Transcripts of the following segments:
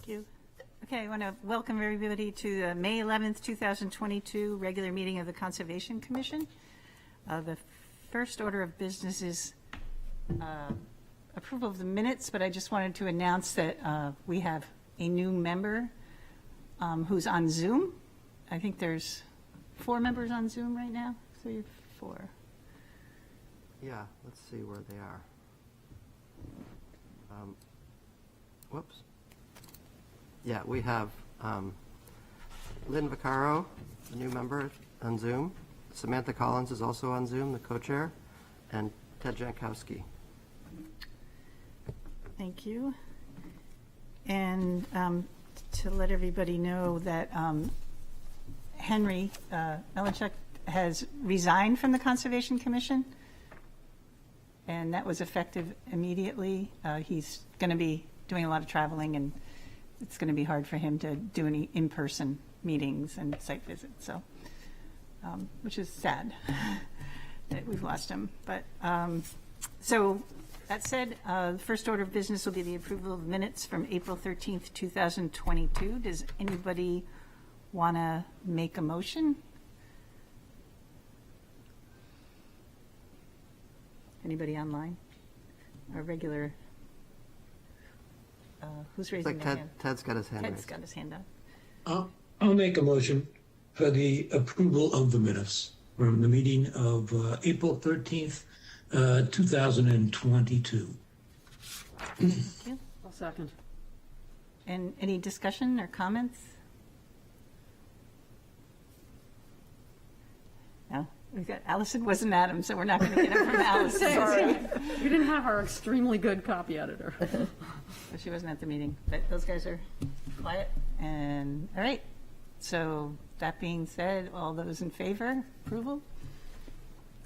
Thank you. Okay, I want to welcome everybody to the May 11th, 2022 regular meeting of the Conservation Commission. The first order of business is approval of the minutes, but I just wanted to announce that we have a new member who's on Zoom. I think there's 4 members on Zoom right now, 3, 4. Yeah, let's see where they are. Whoops. Yeah, we have Lynn Vaccaro, a new member on Zoom. Samantha Collins is also on Zoom, the co-chair, and Ted Jankowski. Thank you. And to let everybody know that Henry Melanchuk has resigned from the Conservation Commission, and that was effective immediately. He's going to be doing a lot of traveling, and it's going to be hard for him to do any in-person meetings and site visits, so which is sad that we've lost him. But so that said, the first order of business will be the approval of minutes from April 13th, 2022. Does anybody want to make a motion? Anybody online? Our regular, who's raising their hand? Ted's got his hand Ted's raised. got his hand up. I'll make a motion for the approval of the minutes from the meeting of April 13th, 2022. Thank you. I'll second. And any discussion or comments? No? We've got, Allison wasn't Adam, so we're not going to get it from Allison. Sorry. We didn't have our extremely good copy editor. So she wasn't at the meeting, but those guys are quiet. And, all right. So that being said, all those in favor, approval?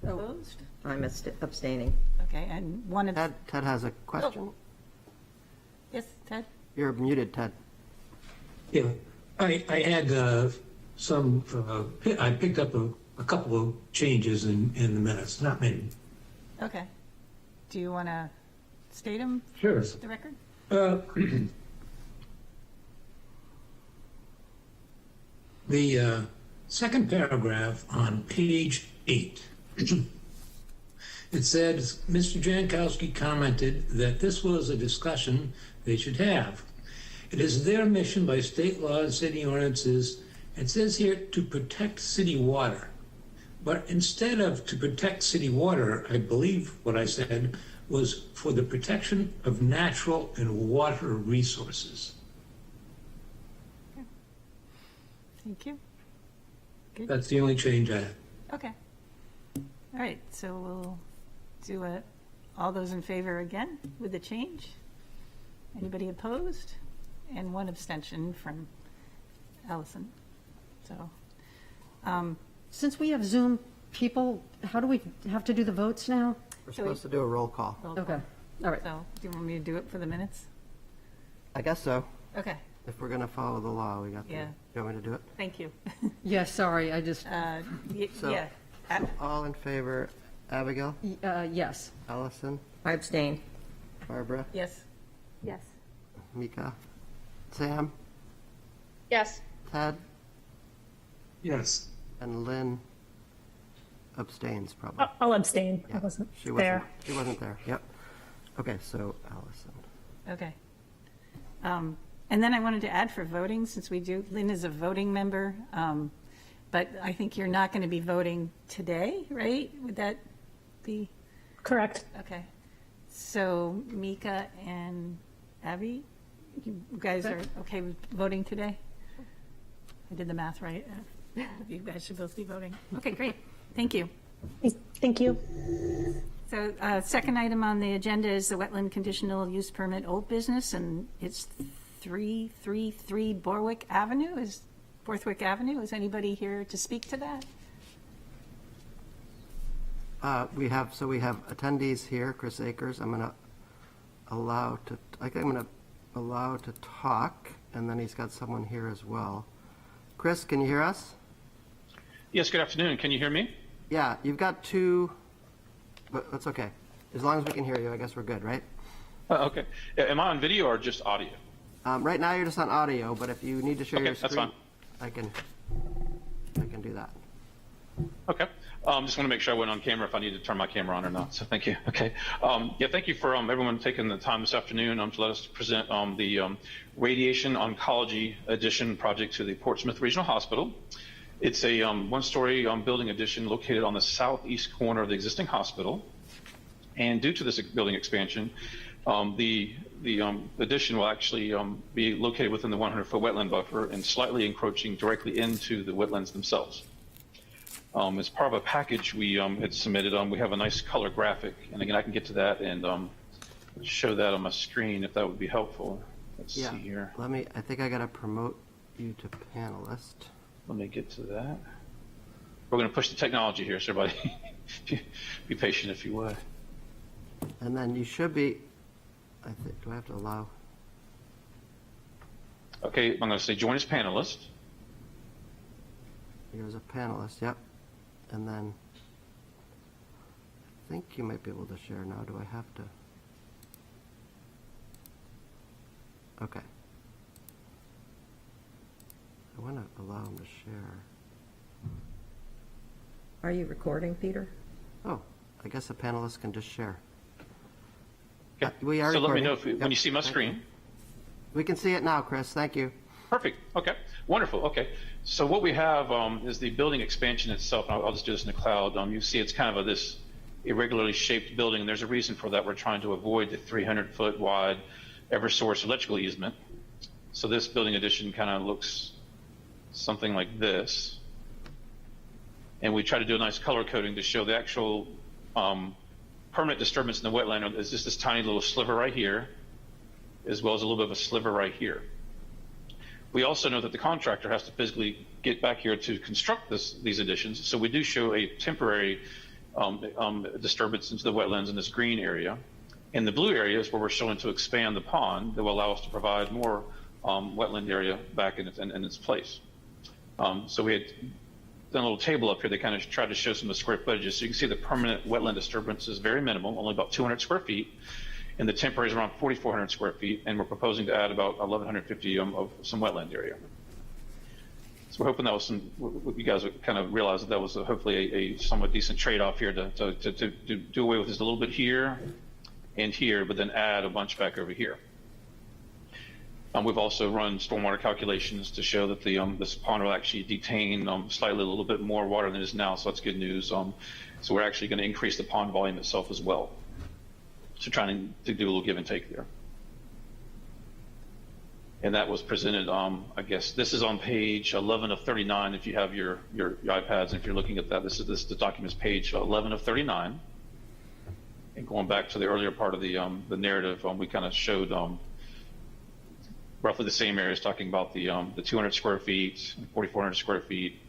Opposed? I'm abstaining. Okay, and one of, Ted has a question. yes, Ted? You're muted, Ted. Yeah, I had I picked up a couple of changes in the minutes, not many. Okay. Do you want to state them Sure. for the record? The second paragraph on page 8. It says, Mr. Jankowski commented that this was a discussion they should have. It is their mission by state law and city ordinances, it says here, to protect city water. But instead of to protect city water, I believe what I said was for the protection of natural and water resources. Thank you. Good. That's the only change I have. Okay. All right, so we'll do it. All those in favor again with the change? Anybody opposed? And one abstention from Allison. So, Since we have Zoom people, how do we have to do the votes now? We're supposed to do a roll call. roll call. Okay, all right. So, do you want me to do it for the minutes? I guess so. Okay, If we're going to follow the law, we got to. Yeah. You want me to do it? thank you. Yeah, sorry, I just, So- Yeah, All in favor, Abigail, yes. Allison, I abstain. Barbara, yes. Yes. Mika, Sam, Yes. Ted, Yes. and Lynn abstains probably. I'll abstain. I Yeah, wasn't she there. She wasn't there. Yep. Okay, so Allison. Okay. And then I wanted to add for voting, since Lynn is a voting member, but I think you're not going to be voting today, right? Would that be, Correct. okay. So Mika and Abby, you guys are okay with voting today? I did the math right. You guys should both be voting. Okay, great. Thank you. Thank you. So second item on the agenda is the wetland conditional use permit old business, and it's 333 Borthwick Avenue. Is anybody here to speak to that? We have attendees here. Chris Akers, I'm going to allow to talk, and then he's got someone here as well. Chris, can you hear us? Yes, good afternoon. Can you hear me? Yeah, you've got 2, but that's okay. As long as we can hear you, I guess we're good, right? Okay. Am I on video or just audio? Right now, you're just on audio, but if you need to share Okay, your that's screen, fine. I can do that. Okay. Just want to make sure I went on camera if I need to turn my camera on or not. So thank you. Okay. Yeah, thank you for everyone taking the time this afternoon to let us present the Radiation Oncology Addition project to the Portsmouth Regional Hospital. It's a one-story building addition located on the southeast corner of the existing hospital. And due to this building expansion, the addition will actually be located within the 100-foot wetland buffer and slightly encroaching directly into the wetlands themselves. As part of a package we had submitted, we have a nice color graphic, and again, I can get to that and show that on my screen if that would be helpful. Let's Yeah. see here. I think I got to promote you to panelist. Let me get to that. We're going to push the technology here, so everybody be patient if you would. And then you should be, do I have to allow? Okay, I'm going to say join as panelist. Here's a panelist, yep. And then I think you might be able to share now. Do I have to? Okay. I want to allow him to share. Are you recording, Peter? Oh, I guess a panelist can just share. Okay. We are So let me recording. know when Yep. you see my Thank screen. you. We can see it now, Chris. Thank you. Perfect. Okay. Wonderful. Okay. So what we have is the building expansion itself. I'll just do this in the cloud. You see it's kind of this irregularly shaped building. And there's a reason for that. We're trying to avoid the 300-foot wide Eversource electrical easement. So this building addition kind of looks something like this. And we try to do a nice color coding to show the actual permanent disturbance in the wetland is just this tiny little sliver right here, as well as a little bit of a sliver right here. We also know that the contractor has to physically get back here to construct these additions, so we do show a temporary disturbance into the wetlands in this green area. In the blue area is where we're showing to expand the pond that will allow us to provide more wetland area back in its place. So we had done a little table up here that kind of tried to show some of the square footages. So you can see the permanent wetland disturbance is very minimal, only about 200 square feet. And the temporary is around 4,400 square feet, and we're proposing to add about 1,150 of some wetland area. So we're hoping that was you guys would kind of realize that was hopefully a somewhat decent trade-off here to do away with this a little bit here and here, but then add a bunch back over here. We've also run stormwater calculations to show that this pond will actually detain slightly a little bit more water than it is now, so that's good news. So we're actually going to increase the pond volume itself as well. So trying to do a little give and take there. And that was presented, I guess, this is on page 11 of 39 if you have your iPads, and if you're looking at that, the document's page 11 of 39. And going back to the earlier part of the narrative, we kind of showed roughly the same areas, talking about the 200 square feet, 4,400 square feet,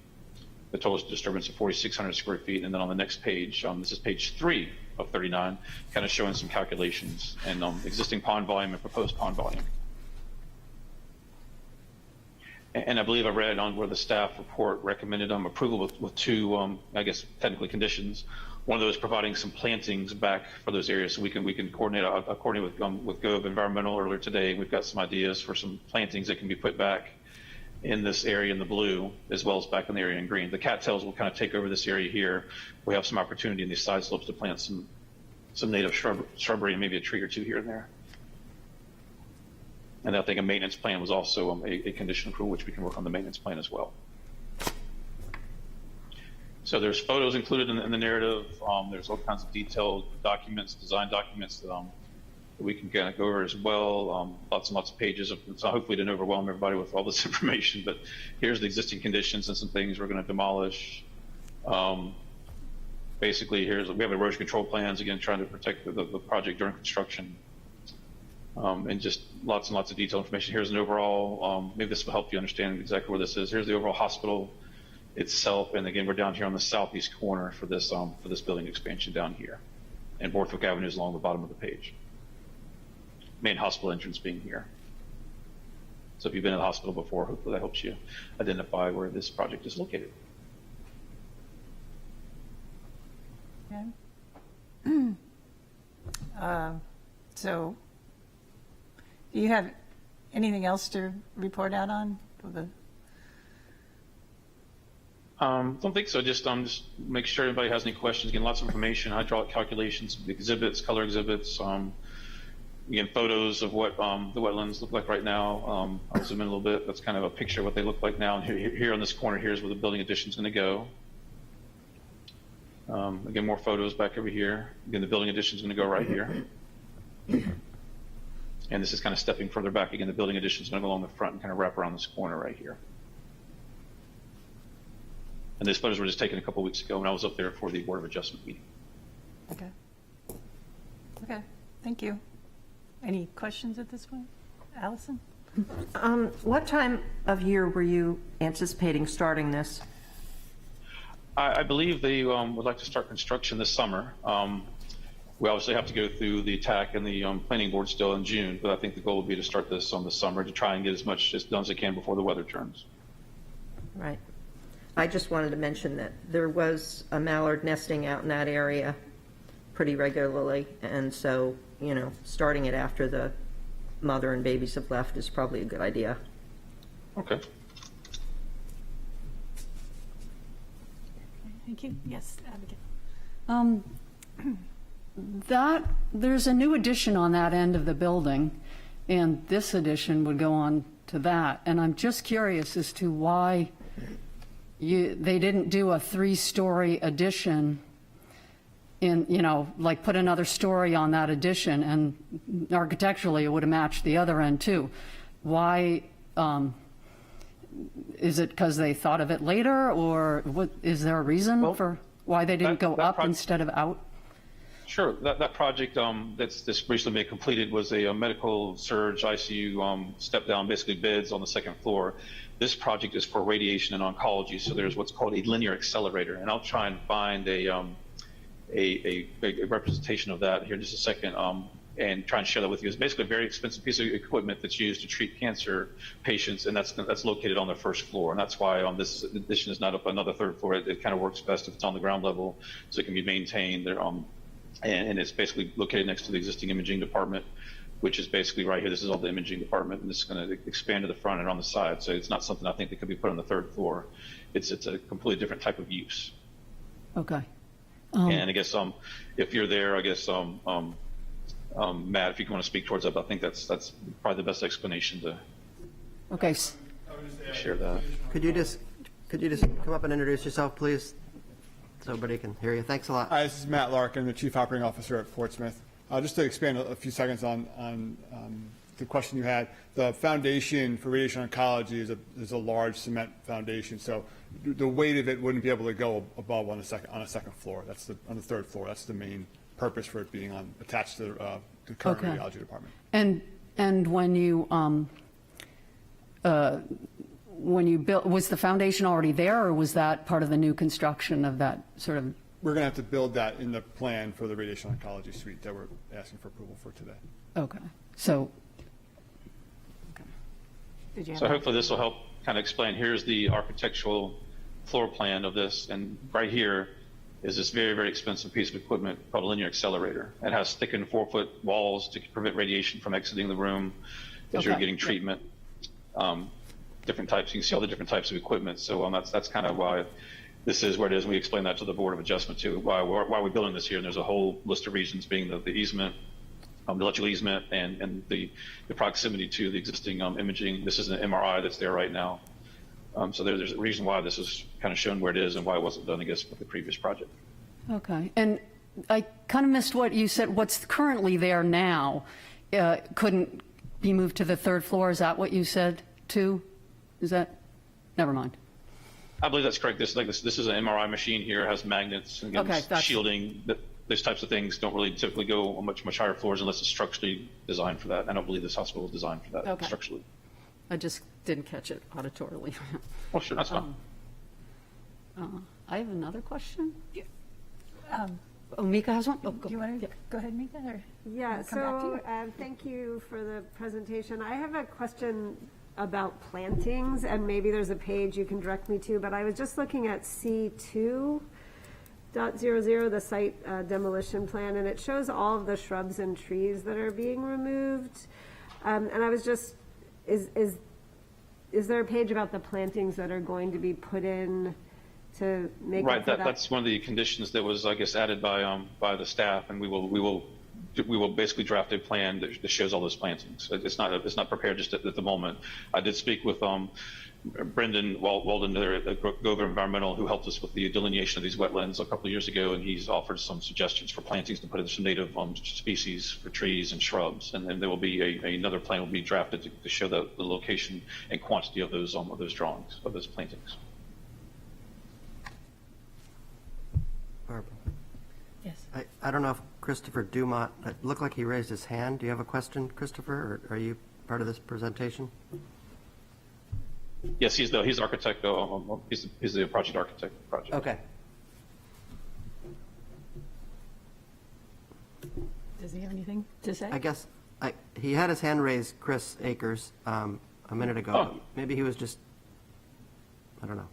the total disturbance of 4,600 square feet, and then on the next page, this is page 3 of 39, kind of showing some calculations and existing pond volume and proposed pond volume. And I believe I read on where the staff report recommended approval with two, I guess, technically conditions. One of those providing some plantings back for those areas, so we can coordinate. I coordinated with Gove Environmental earlier today. We've got some ideas for some plantings that can be put back in this area in the blue, as well as back in the area in green. The cattails will kind of take over this area here. We have some opportunity in these side slopes to plant some native shrubbery and maybe a tree or two here and there. And I think a maintenance plan was also a condition approval, which we can work on the maintenance plan as well. So there's photos included in the narrative. There's all kinds of detailed documents, design documents that we can kind of go over as well. Lots and lots of pages. So hopefully didn't overwhelm everybody with all this information, but here's the existing conditions and some things we're going to demolish. Basically, we have erosion control plans, again, trying to protect the project during construction. And just lots and lots of detailed information. Here's an overall, maybe this will help you understand exactly where this is. Here's the overall hospital itself. And again, we're down here on the southeast corner for this building expansion down here. And Borthwick Avenue is along the bottom of the page. Main hospital entrance being here. So if you've been in the hospital before, hopefully that helps you identify where this project is located. Okay. So you have anything else to report out on? Don't think so. Just make sure anybody has any questions. Again, lots of information, hydraulic calculations, exhibits, color exhibits. Again, photos of what the wetlands look like right now. I'll zoom in a little bit. That's kind of a picture of what they look like now. And here on this corner, here's where the building addition is going to go. Again, more photos back over here. Again, the building addition is going to go right here. And this is kind of stepping further back. Again, the building addition is going to go along the front and kind of wrap around this corner right here. And these photos were just taken a couple weeks ago when I was up there for the Board of Adjustment meeting. Okay. Okay, thank you. Any questions at this point? Allison? What time of year were you anticipating starting this? I believe they would like to start construction this summer. We obviously have to go through the TAC and the planning board still in June, but I think the goal would be to start this on the summer to try and get as much done as they can before the weather turns. Right. I just wanted to mention that there was a mallard nesting out in that area pretty regularly, and so, you know, starting it after the mother and babies have left is probably a good idea. Okay. Thank you. Yes, Abigail. There's a new addition on that end of the building, and this addition would go on to that. And I'm just curious as to why they didn't do a 3-story addition in, you know, like put another story on that addition, and architecturally it would have matched the other end too. Why, is it because they thought of it later, or what, is there a reason for why they didn't go up instead of out? Sure. That project that's recently been completed was a medical surge ICU step down, basically beds on the second floor. This project is for radiation and oncology, so there's what's called a linear accelerator, and I'll try and find a representation of that here in just a second, and try and share that with you. It's basically a very expensive piece of equipment that's used to treat cancer patients, and that's located on the first floor, and that's why this addition is not up another third floor. It kind of works best if it's on the ground level, so it can be maintained there. And it's basically located next to the existing imaging department, which is basically right here. This is all the imaging department, and this is going to expand to the front and on the side. So it's not something I think that could be put on the third floor. It's a completely different type of use. Okay. And I guess if you're there, I guess Matt, if you want to speak towards that, but I think that's probably the best explanation to Okay. share that. Could you just come up and introduce yourself, please, so everybody can hear you? Thanks a lot. Hi, this is Matt Larkin, the Chief Operating Officer at Portsmouth. Just to expand a few seconds on the question you had, the foundation for radiation oncology is a large cement foundation, so the weight of it wouldn't be able to go above on a second floor. On the third floor. That's the main purpose for it being attached to the current Okay. radiology department. And when you built, was the foundation already there, or was that part of the new construction of that sort of? We're going to have to build that in the plan for the radiation oncology suite that we're asking for approval for today. Okay. So. Did you have So hopefully this will help kind of explain. Here's the architectural floor plan of this, and right here is this very, very expensive piece of equipment called a linear accelerator. It has thickened 4-foot walls to prevent radiation from exiting the room as you're Okay. getting treatment. Different types, you can see all the different types of equipment. So that's kind of why this is where it is. We explain that to the Board of Adjustment too, why we're building this here. And there's a whole list of reasons, being the easement, the electrical easement, and the proximity to the existing imaging. This is an MRI that's there right now. So there's a reason why this is kind of shown where it is and why it wasn't done, I guess, with the previous project. Okay. And I kind of missed what you said. What's currently there now couldn't be moved to the third floor. Is that what you said too? Is that? Never mind. I believe that's correct. This is an MRI machine here. It has magnets and Okay, that's- shielding. Those types of things don't really typically go on much higher floors unless it's structurally designed for that. I don't believe this hospital is designed for that Okay. structurally. I just didn't catch it auditorily. Oh, sure, that's fine. I have another question. Um, Oh, Mika has one? Oh, Do you want to go ahead, Mika? Or Yeah, I'll come back to so you. thank you for the presentation. I have a question about plantings, and maybe there's a page you can direct me to, but I was just looking at C2.00, the site demolition plan, and it shows all of the shrubs and trees that are being removed. And I was just is there a page about the plantings that are going to be put in to make Right, up for that? that's one of the conditions that was, I guess, added by the staff, and we will basically draft a plan that shows all those plantings. It's not prepared just at the moment. I did speak with Brendan Walden there at Gover Environmental, who helped us with the delineation of these wetlands a couple of years ago, and he's offered some suggestions for plantings to put in some native species for trees and shrubs. And then there will be another plan will be drafted to show the location and quantity of those drawings, of those plantings. Barbara. Yes. I don't know if Christopher Dumont, it looked like he raised his hand. Do you have a question, Christopher, or are you part of this presentation? Yes, he's the architect. He's the project architect of the project. Okay. Does he have anything to say? I guess he had his hand raised, Chris Akers, a minute ago. Oh. Maybe he was just, I don't know.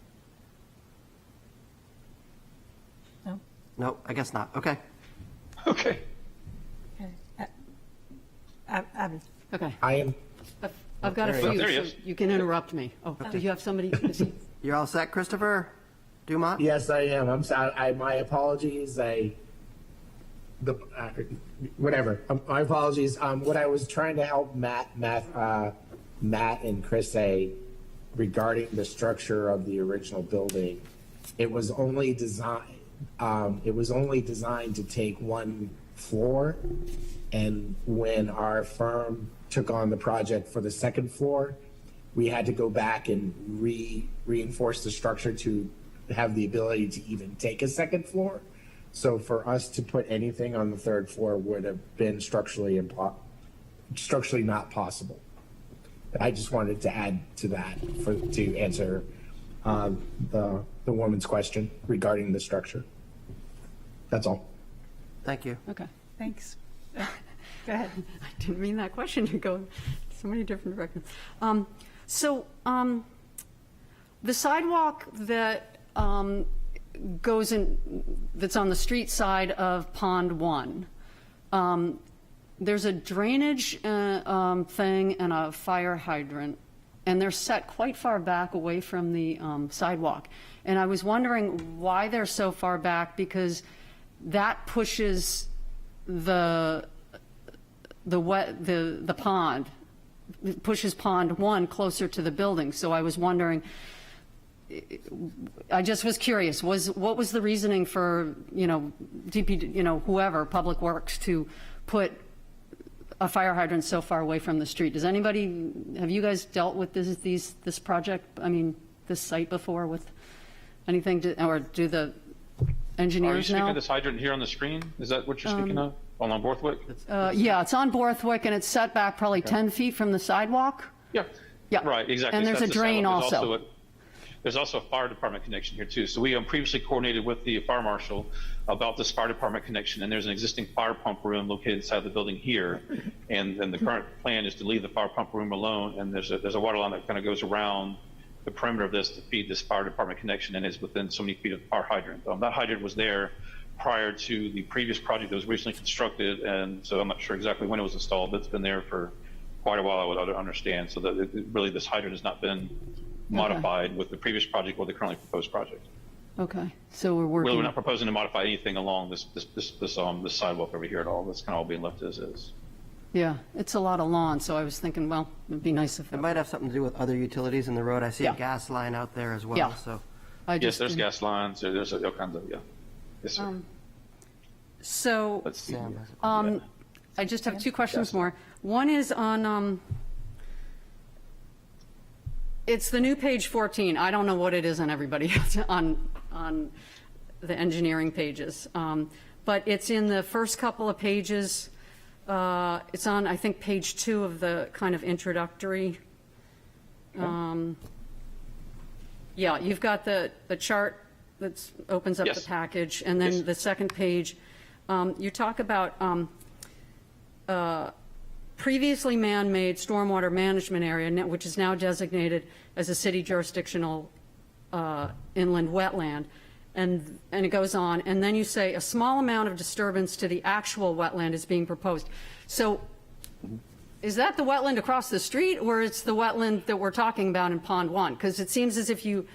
No? No, I guess not. Okay. Okay. Okay. Abby. Okay. I am. I've got a There he few, is. There he so is. you can interrupt me. Oh, do you have somebody? Is he- You're all set, Christopher Dumont? Yes, I am. I'm sorry. My apologies. Whatever. My apologies. What I was trying to help Matt and Chris say regarding the structure of the original building, it was only designed. It was only designed to take one floor, and when our firm took on the project for the second floor, we had to go back and reinforce the structure to have the ability to even take a second floor. So for us to put anything on the third floor would have been structurally not possible. I just wanted to add to that to answer the woman's question regarding the structure. That's all. Thank you. Okay. Thanks. Go ahead. I didn't mean that question. You're going so many different directions. The sidewalk that goes in, that's on the street side of Pond 1, there's a drainage thing and a fire hydrant, and they're set quite far back away from the sidewalk. And I was wondering why they're so far back, because that pushes the pond, pushes Pond 1 closer to the building. So I was wondering, I just was curious, what was the reasoning for, DP, whoever, Public Works, to put a fire hydrant so far away from the street? Have you guys dealt with this project, this site before with anything or do the Are you engineers speaking know? of this hydrant here on the screen? Is that what you're speaking of? On Borthwick? Yeah, it's on Borthwick, and it's set back probably 10 feet from the sidewalk. Yeah. Yeah. Right, exactly. And So there's that's a the drain sidewalk. also. There's also a fire department connection here too. So we previously coordinated with the fire marshal about this fire department connection, and there's an existing fire pump room located inside the building here. And then the current plan is to leave the fire pump room alone, and there's a water line that kind of goes around the perimeter of this to feed this fire department connection, and is within so many feet of the fire hydrant. That hydrant was there prior to the previous project that was recently constructed, and so I'm not sure exactly when it was installed, but it's been there for quite a while, I would understand. So that really this hydrant has not been modified with the previous project or the currently proposed project. Okay, so we're working. Really, we're not proposing to modify anything along this sidewalk over here at all. That's kind of all being left as is. Yeah, it's a lot of lawn, so I was thinking, well, it'd be nice if. It might have something to do with other utilities in the road. I see a Yeah. gas line out there as well, Yeah. so. Yes, there's gas lines. There's all kinds of, yeah. Yes, sir. So, Let's see. Sam has a- I just have two questions more. One is on, it's the new page 14. I don't know what it is on everybody else, on the engineering pages. But it's in the first couple of pages. It's on, I think, page 2 of the kind of introductory. Yeah, you've got the chart that opens up the Yes. package, and then Yes. the second page, you talk about previously man-made stormwater management area, which is now designated as a city jurisdictional inland wetland. And it goes on, and then you say a small amount of disturbance to the actual wetland is being proposed. So is that the wetland across the street, or it's the wetland that we're talking about in Pond 1? Because it seems as if you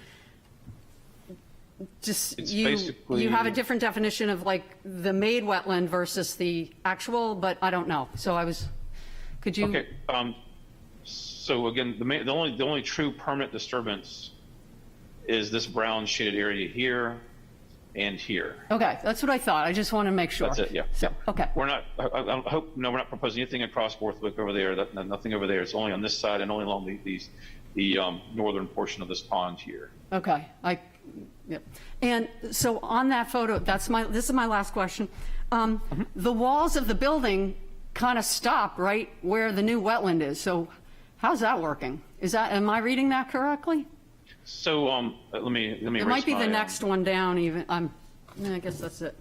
just, It's you basically- have a different definition of like the made wetland versus the actual, but I don't know. So could you? Okay, so again, the only true permanent disturbance is this brown shaded area here and here. Okay, that's what I thought. I just want to make sure. That's it, yeah. So, okay. We're not, I hope, no, we're not proposing anything across Borthwick over there, nothing over there. It's only on this side and only along the northern portion of this pond here. Okay, yep. And so on that photo, this is my last question. The walls of the building kind of stop right where the new wetland is. So how's that working? Am I reading that correctly? So let me It erase might be the my, next one down even. I guess that's it.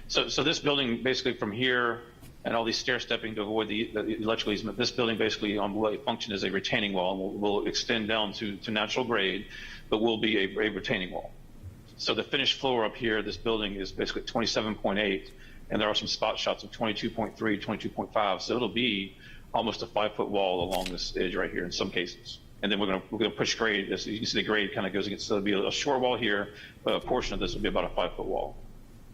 So this building basically from here and all these stair stepping to avoid the electrical easement, this building basically will function as a retaining wall and will extend down to natural grade, but will be a retaining wall. So the finished floor up here, this building is basically 27.8, and there are some spot shots of 22.3, 22.5. So it'll be almost a 5-foot wall along this edge right here in some cases. And then we're going to push grade. As you can see, the grade kind of goes against. So it'll be a short wall here, but a portion of this will be about a 5-foot wall.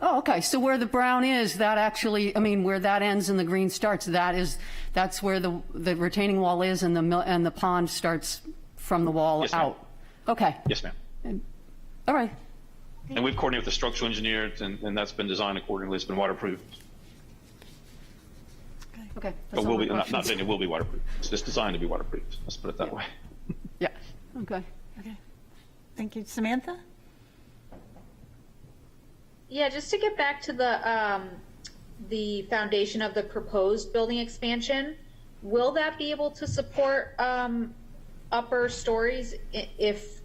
Oh, okay. So where the brown is, that actually, where that ends and the green starts, that's where the retaining wall is, and the pond starts from the wall Yes, ma'am. out. Okay. Yes, ma'am. All right. And we've coordinated with the structural engineer, and that's been designed accordingly. It's been waterproof. Okay. But That's all will my be, not questions. saying it will be waterproof. It's just designed to be waterproof. Let's put it that way. Yeah. Okay. Okay. Thank you. Samantha? Yeah, just to get back to the foundation of the proposed building expansion, will that be able to support upper stories if,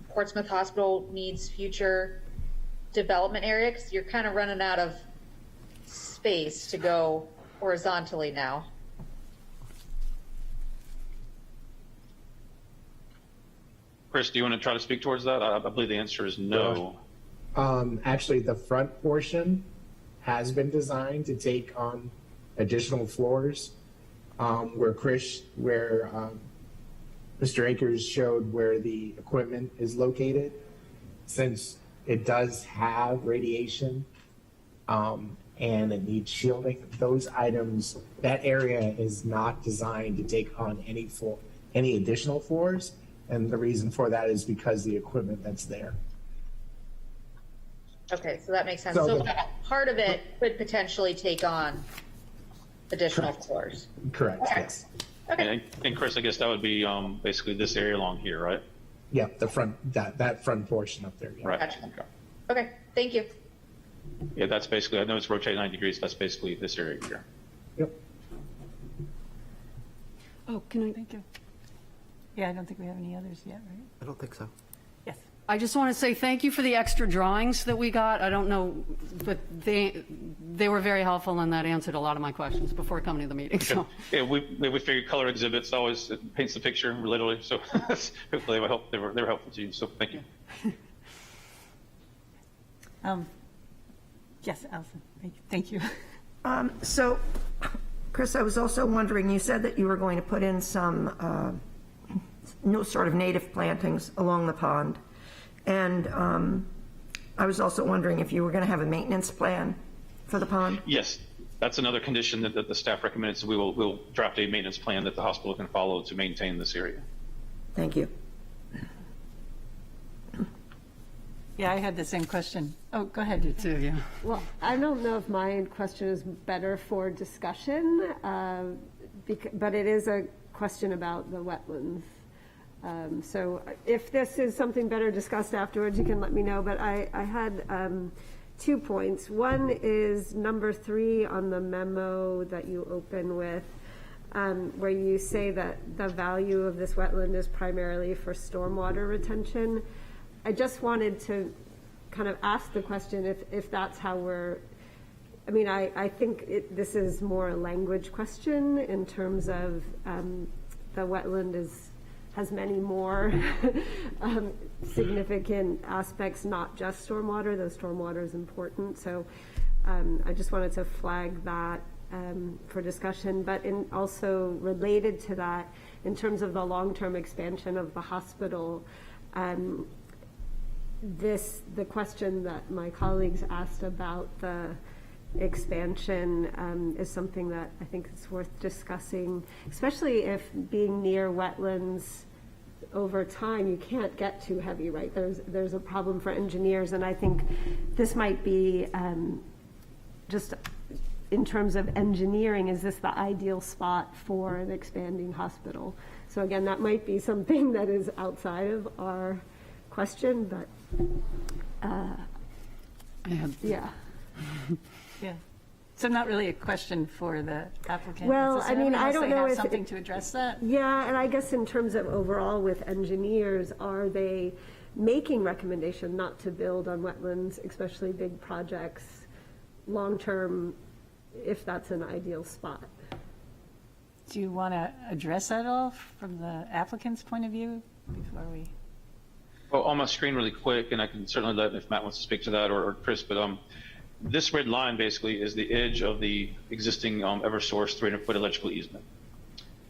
Portsmouth Hospital needs future development area? Because you're kind of running out of space to go horizontally now. Chris, do you want to try to speak towards that? I believe the answer is no. Actually, the front portion has been designed to take on additional floors. Where Mr. Akers showed where the equipment is located, since it does have radiation and it needs shielding, those items, that area is not designed to take on any additional floors. And the reason for that is because the equipment that's there. Okay, so that makes sense. So So the- part of it could potentially take on additional Correct. floors. Correct, Okay. yes. And Chris, I guess that would be basically this area along here, right? Yeah, the front, that front portion up there. Yeah. Right. Gotcha. Okay. Okay, thank you. Yeah, that's basically, I know it's rotated 90 degrees. That's basically this area here. Yep. Oh, can I? Thank you. Yeah, I don't think we have any others yet, right? I don't think so. Yes. I just want to say thank you for the extra drawings that we got. I don't know, but they were very helpful, and that answered a lot of my questions before coming to the meeting. So, Yeah, we figured color exhibits always it paints the picture literally. So hopefully they were helpful to you. So thank you. Yes, Allison. Thank you. So, Chris, I was also wondering, you said that you were going to put in some new sort of native plantings along the pond. And I was also wondering if you were going to have a maintenance plan for the pond? Yes, that's another condition that the staff recommended. So we'll draft a maintenance plan that the hospital can follow to maintain this area. Thank you. Yeah, I had the same question. Oh, go ahead. too, yeah. Well, I don't know if my question is better for discussion, but it is a question about the wetlands. So if this is something better discussed afterwards, you can let me know. But I had 2 points. One is number 3 on the memo that you open with, where you say that the value of this wetland is primarily for stormwater retention. I just wanted to kind of ask the question if that's how we're, I think this is more a language question in terms of the wetland has many more significant aspects, not just stormwater, though stormwater is important. So I just wanted to flag that for discussion, but also related to that, in terms of the long-term expansion of the hospital, the question that my colleagues asked about the expansion is something that I think is worth discussing, especially if being near wetlands over time, you can't get too heavy, right? There's a problem for engineers, and I think this might be just in terms of engineering, is this the ideal spot for an expanding hospital? So again, that might be something that is outside of our question, but yeah. Yeah. So not really a question for the applicant Well, I mean, necessarily, I unless don't they know have if something to address that. Yeah, and I guess in terms of overall with engineers, are they making recommendation not to build on wetlands, especially big projects, long-term, if that's an ideal spot? Do you want to address that all from the applicant's point of view before we? Well, on my screen really quick, and I can certainly let if Matt wants to speak to that or Chris, but this red line basically is the edge of the existing Eversource 300-foot electrical easement.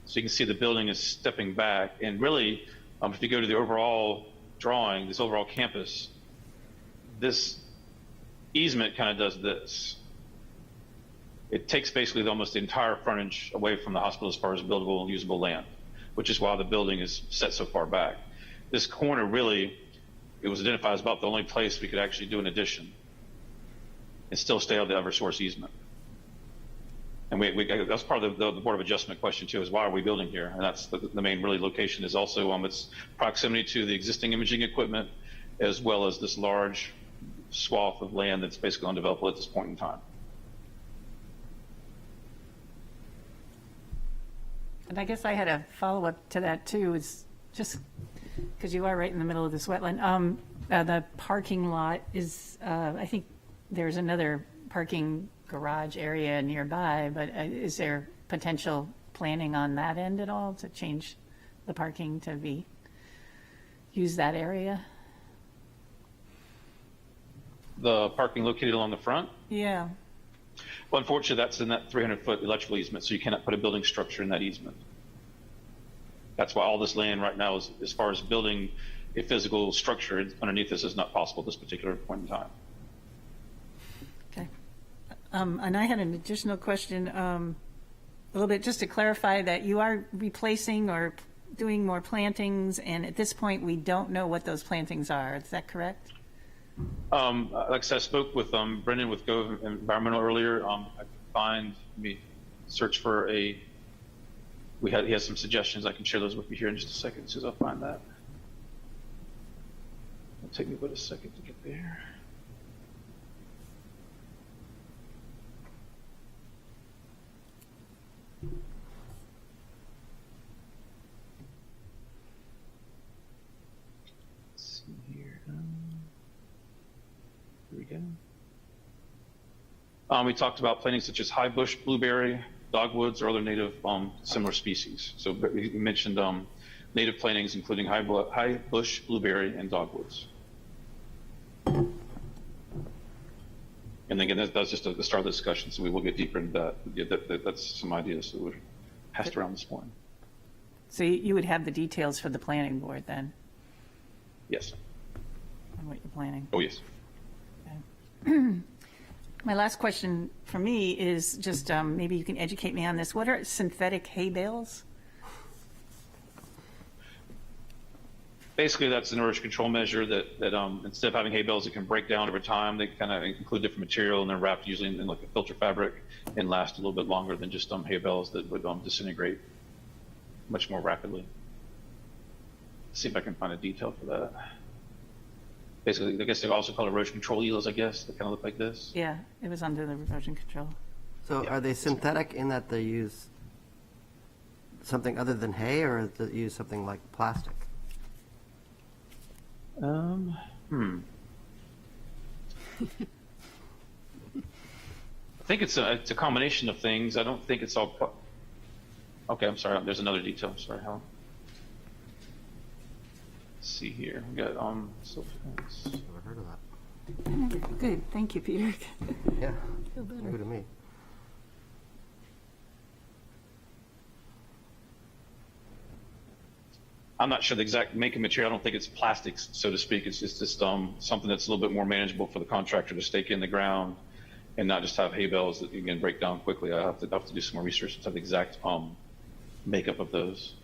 So you can see the building is stepping back, and really, if you go to the overall drawing, this overall campus, this easement kind of does this. It takes basically almost the entire frontage away from the hospital as far as buildable and usable land, which is why the building is set so far back. This corner really, it was identified as about the only place we could actually do an addition and still stay on the Eversource easement. And that's part of the Board of Adjustment question too, is why are we building here? And that's the main really location is also its proximity to the existing imaging equipment, as well as this large swath of land that's basically undevelopable at this point in time. And I guess I had a follow-up to that too, is just because you are right in the middle of this wetland. The parking lot is, I think there's another parking garage area nearby, but is there potential planning on that end at all to change the parking to use that area? The parking located along the front? Yeah. Well, unfortunately, that's in that 300-foot electrical easement, so you cannot put a building structure in that easement. That's why all this land right now is, as far as building a physical structure underneath this, is not possible at this particular point in time. Okay. And I had an additional question, a little bit, just to clarify that you are replacing or doing more plantings, and at this point, we don't know what those plantings are. Is that correct? Like I said, I spoke with Brendan with Go Environmental earlier. I could find, let me search for he has some suggestions. I can share those with you here in just a second as soon as I find that. It'll take me about a second to get there. Let's see here. Here we go. We talked about plantings such as high bush blueberry, dogwoods, or other native similar species. So we mentioned native plantings, including high bush blueberry and dogwoods. And again, that's just the start of the discussion, so we will get deeper into that. Yeah, that's some ideas that were passed around this morning. So you would have the details for the planning board then, Yes. on what you're planning? Oh, yes. My last question for me is just maybe you can educate me on this. What are synthetic hay bales? Basically, that's an erosion control measure that instead of having hay bales that can break down over time, they kind of include different material, and they're wrapped usually in like a filter fabric and last a little bit longer than just hay bales that would disintegrate much more rapidly. Let's see if I can find a detail for that. Basically, I guess they also call it erosion control eels, I guess. They kind of look like this. Yeah, it was under the erosion control. So Yeah. are they synthetic in that they use something other than hay, or do they use something like plastic? I think it's a combination of things. I don't think it's all. Okay, I'm sorry. There's another detail. I'm sorry, Helen. Let's see here. We got Never heard of that. Good, thank you, Peter. Yeah, new to me. I'm not sure the exact make and material. I don't think it's plastics, so to speak. It's just something that's a little bit more manageable for the contractor to stake in the ground and not just have hay bales that you can break down quickly. I have to do some more research to have the exact makeup of those.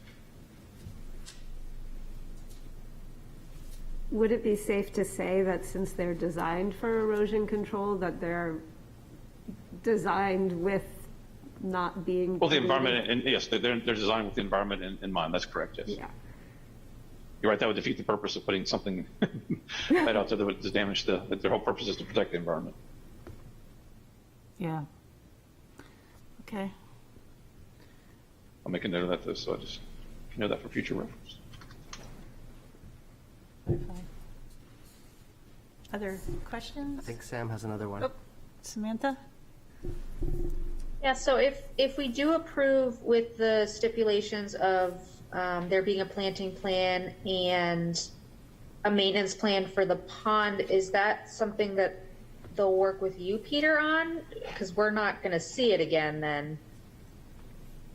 Would it be safe to say that since they're designed for erosion control, that they're designed with not being? Well, the polluted? environment, and yes, they're designed with the environment in mind. That's correct, yes. Yeah. You're right, that would defeat the purpose of putting something right out there that would damage their whole purpose is to protect the environment. Yeah. Okay. I'll make a note of that, though, so I just know that for future reference. Fine. Other questions? I think Sam has another one. Oh, Samantha? Yeah, so if we do approve with the stipulations of there being a planting plan and a maintenance plan for the pond, is that something that they'll work with you, Peter, on? Because we're not going to see it again then.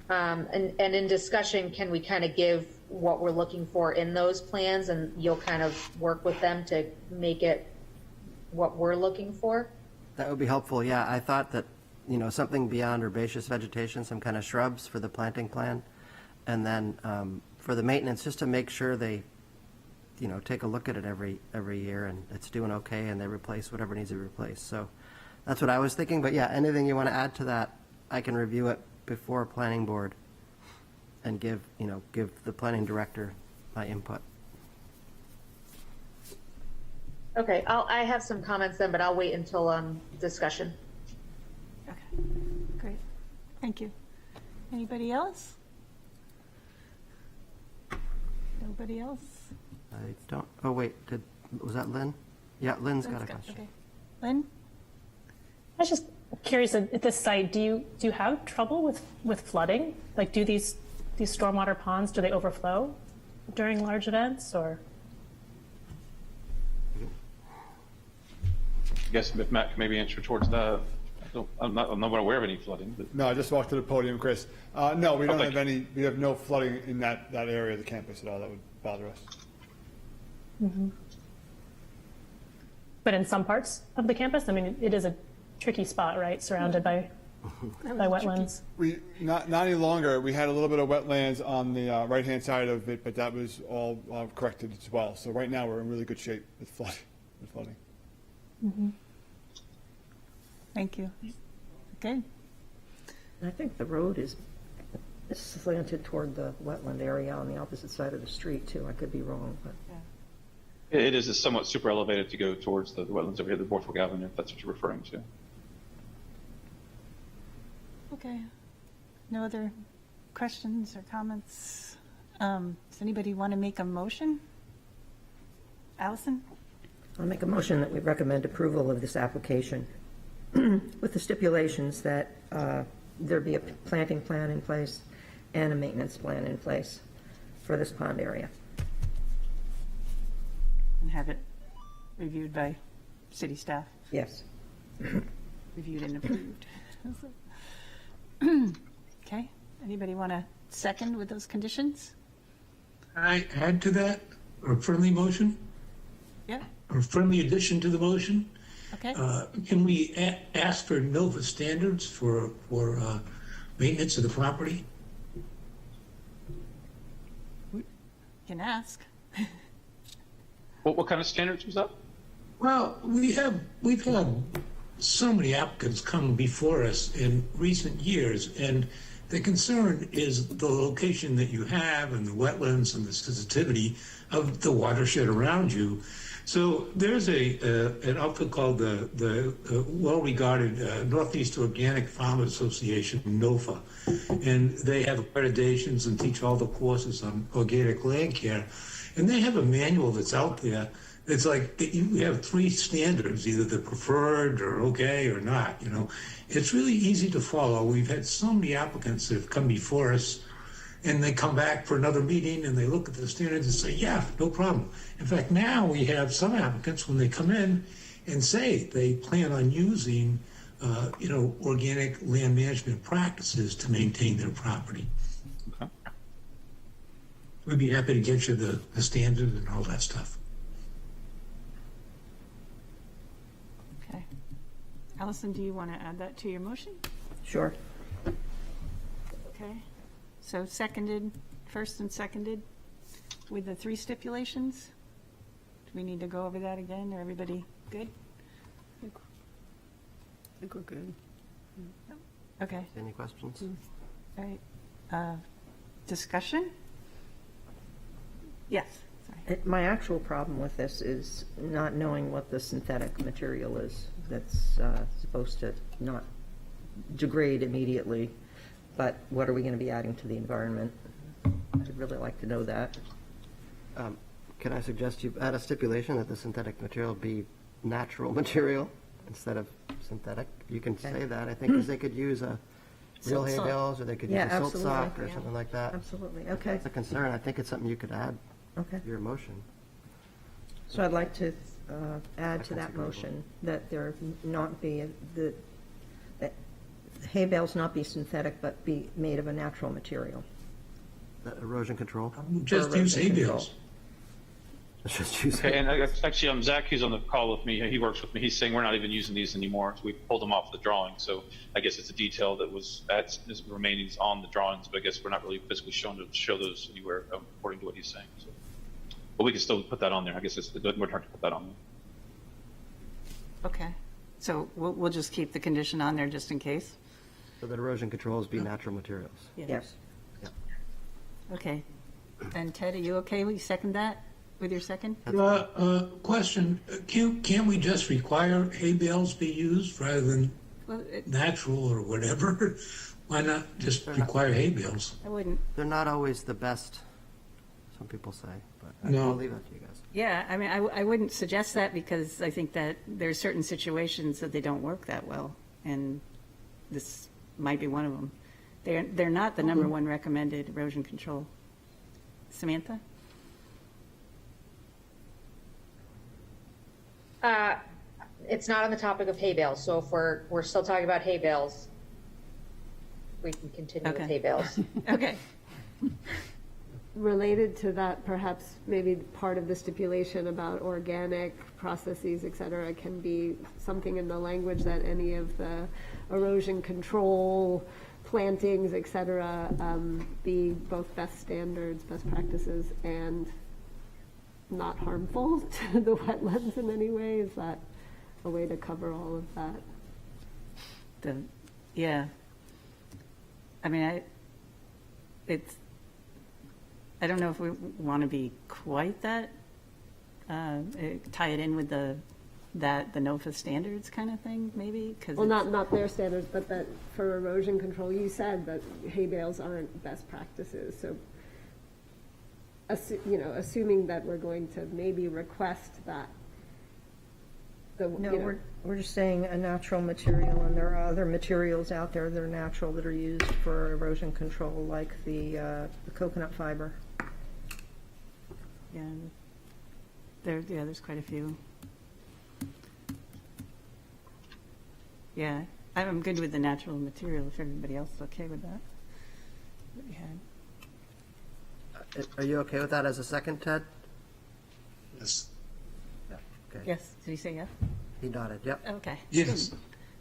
And in discussion, can we kind of give what we're looking for in those plans, and you'll kind of work with them to make it what we're looking for? That would be helpful, yeah. I thought that, something beyond herbaceous vegetation, some kind of shrubs for the planting plan. And then for the maintenance, just to make sure they, take a look at it every year and it's doing okay and they replace whatever needs to be replaced. So that's what I was thinking. But yeah, anything you want to add to that, I can review it before planning board and give the planning director my input. Okay, I have some comments then, but I'll wait until discussion. Okay, great. Thank you. Anybody else? Nobody else? I don't, oh wait, was that Lynn? Yeah, Lynn's got a question. Okay. Lynn? I was just curious, at this site, do you have trouble with flooding? Like, do these stormwater ponds, do they overflow during large events, or? I guess if Matt can maybe answer towards that. I'm not aware of any flooding, but No, I just walked to the podium, Chris. No, we don't thank have any, we have no flooding in that area of the campus at all that would bother us. But in some parts of the campus, I mean, it is a tricky spot, right? Surrounded by wetlands. We, not any longer. We had a little bit of wetlands on the right-hand side of it, but that was all corrected as well. So right now, we're in really good shape with flooding. Thank you. Okay. I think the road is slanted toward the wetland area on the opposite side of the street, too. I could be wrong, but. it is somewhat super elevated to go towards the wetlands over here, the Borthwick Avenue, if that's what you're referring to. Okay. No other questions or comments? Does anybody want to make a motion? Allison? I'll make a motion that we recommend approval of this application with the stipulations that there be a planting plan in place and a maintenance plan in place for this pond area. And have it reviewed by city staff, Yes. reviewed and approved. Okay. Anybody want to second with those conditions? I add to that a friendly motion, Yeah. or a friendly addition to the motion. Okay. Can we ask for NOVA standards for maintenance of the property? Can ask. What kind of standards was that? Well, we've had so many applicants come before us in recent years, and the concern is the location that you have and the wetlands and the sensitivity of the watershed around you. So there's an outfit called the well-regarded Northeast Organic Farmers Association, NOFA, and they have accreditations and teach all the courses on organic land care. And they have a manual that's out there. It's like you have three standards, either the preferred or okay or not. It's really easy to follow. We've had so many applicants that have come before us, and they come back for another meeting and they look at the standards and say, yeah, no problem. In fact, now we have some applicants when they come in and say they plan on using, organic land management practices to maintain their property. Okay. we'd be happy to get you the standard and all that stuff. Okay. Allison, do you want to add that to your motion? Sure. Okay. So seconded, first and seconded, with the 3 stipulations? Do we need to go over that again? Are everybody good? I think we're good. Okay, Any questions? all right. Discussion? Yes, sorry. My actual problem with this is not knowing what the synthetic material is that's supposed to not degrade immediately, but what are we going to be adding to the environment? I'd really like to know that. Can I suggest you add a stipulation that the synthetic material be natural material instead of synthetic? You can say that, I think, because they could use a real hay Silt bales, or they could use Yeah, a silt absolutely. sock or something like that. Absolutely, If okay, that's a concern, I think it's something you could add okay. to your motion. So I'd like to add to Second's that agreeable. motion that there not be, that hay bales not be synthetic, but be made of a natural material. That erosion control? Just use hay bales. Let's just use Okay, it. and actually, Zach, who's on the call with me, he works with me. He's saying we're not even using these anymore. So we pulled them off the drawing. So I guess it's a detail that was is remaining on the drawings, but I guess we're not really physically shown to show those anywhere, according to what he's saying. So, but we can still put that on there. I guess we're trying to put that on there. Okay, so we'll just keep the condition on there just in case? So that erosion controls be natural materials. Yes. Okay. And Ted, are you okay? Will you second that with your second? Question, can we just require hay bales be used rather than Well, natural or whatever? Why not just require hay bales? I wouldn't. They're not always the best, some people say, but No. I'll leave that to you guys. Yeah, I mean, I wouldn't suggest that because I think that there's certain situations that they don't work that well, and this might be one of them. They're not the number one recommended erosion control. Samantha? It's not on the topic of hay bales, so if we're still talking about hay bales, we can continue with Okay. hay bales. Okay. Related to that, perhaps maybe part of the stipulation about organic processes, et cetera, can be something in the language that any of the erosion control plantings, et cetera, be both best standards, best practices, and not harmful to the wetlands in any way? Is that a way to cover all of that? Yeah. I mean, I don't know if we want to be quite that, tie it in with the NOFA standards kind of thing, maybe? 'Cause Well, it's- not their standards, but that for erosion control, you said that hay bales aren't best practices, so assuming that we're going to maybe request that. No, we're just saying a natural material, and there are other materials out there that are natural that are used for erosion control, like the coconut fiber. Yeah, there's quite a few. Yeah, I'm good with the natural material if everybody else is okay with that. That we had. Are you okay with that as a second, Ted? Yes. Yeah. Okay. Yes, did he say yes? He nodded, yep. Okay. Yes.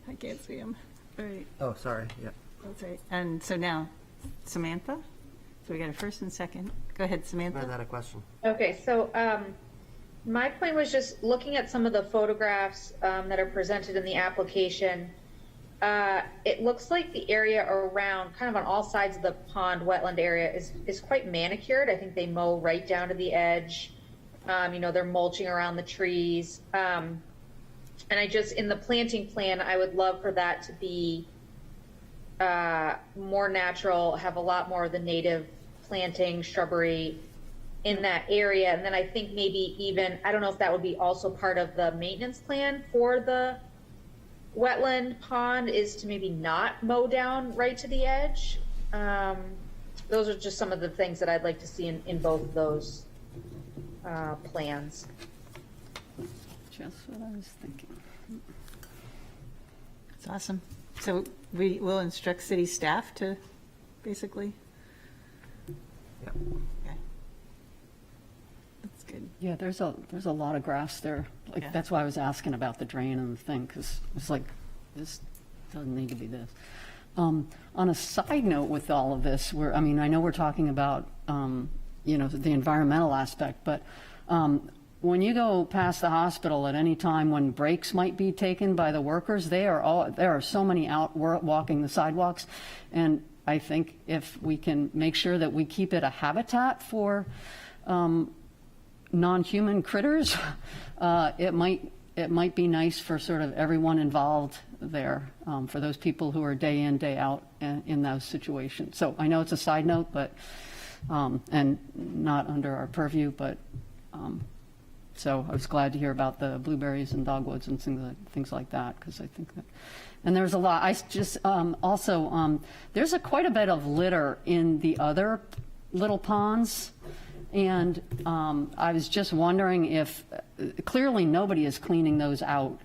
I can't see him. All right, Oh, sorry, yeah. that's right. And so now, Samantha? So we got a first and second. Go ahead, I Samantha. had a question. Okay, so my point was just looking at some of the photographs that are presented in the application. It looks like the area around, kind of on all sides of the pond wetland area is quite manicured. I think they mow right down to the edge. They're mulching around the trees. And in the planting plan, I would love for that to be more natural, have a lot more of the native planting, shrubbery in that area. And then I think maybe even, I don't know if that would be also part of the maintenance plan for the wetland pond, is to maybe not mow down right to the edge. Those are just some of the things that I'd like to see in both of those plans. Just what I was thinking. It's awesome. So we will instruct city staff to basically? Yeah. Okay. good. Yeah, there's a lot of grass there. Like, Yeah. that's why I was asking about the drain and the thing, because it's like, this doesn't need to be this. On a side note with all of this, I know we're talking about, the environmental aspect, but when you go past the hospital at any time when breaks might be taken by the workers, there are so many out walking the sidewalks, and I think if we can make sure that we keep it a habitat for non-human critters, it might be nice for sort of everyone involved there, for those people who are day in, day out in those situations. So I know it's a side note, but and not under our purview, but so I was glad to hear about the blueberries and dogwoods and things like that, because I think that, and there's a lot. I just also there's quite a bit of litter in the other little ponds. And I was just wondering if, clearly nobody is cleaning those out.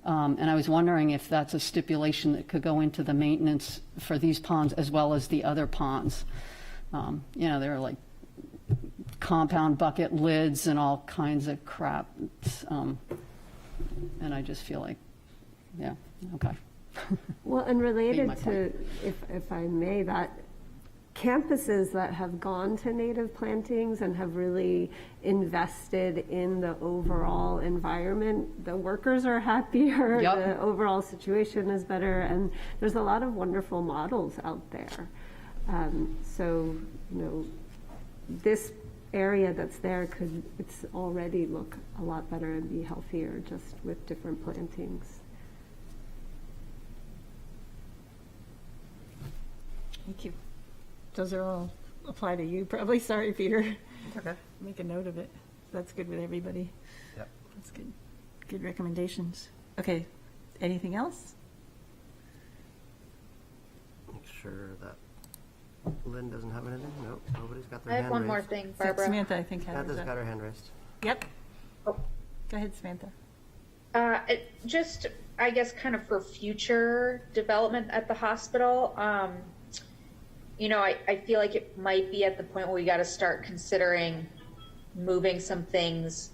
And I was wondering if that's a stipulation that could go into the maintenance for these ponds as well as the other ponds. There are like compound bucket lids and all kinds of crap. And I just feel like, yeah, okay. Well, and related my to, if I may, that campuses that have gone to native plantings and have really invested in the overall environment, the workers are happier, Yep. the overall situation is better, and there's a lot of wonderful models out there. So, this area that's there it's already look a lot better and be healthier just with different plantings. Thank you. Those are all apply to you, probably. Sorry, Peter. Okay. Make a note of it. That's good with everybody. Yep. That's good. Good recommendations. Okay, anything else? Make sure that Lynn doesn't have anything. Nope, nobody's got their I hand have one raised. more thing, Barbara. Samantha, I think, had hers Samantha's up. got her hand raised. Yep. Oh. Go ahead, Samantha. Just, I guess, kind of for future development at the hospital, I feel like it might be at the point where we got to start considering moving some things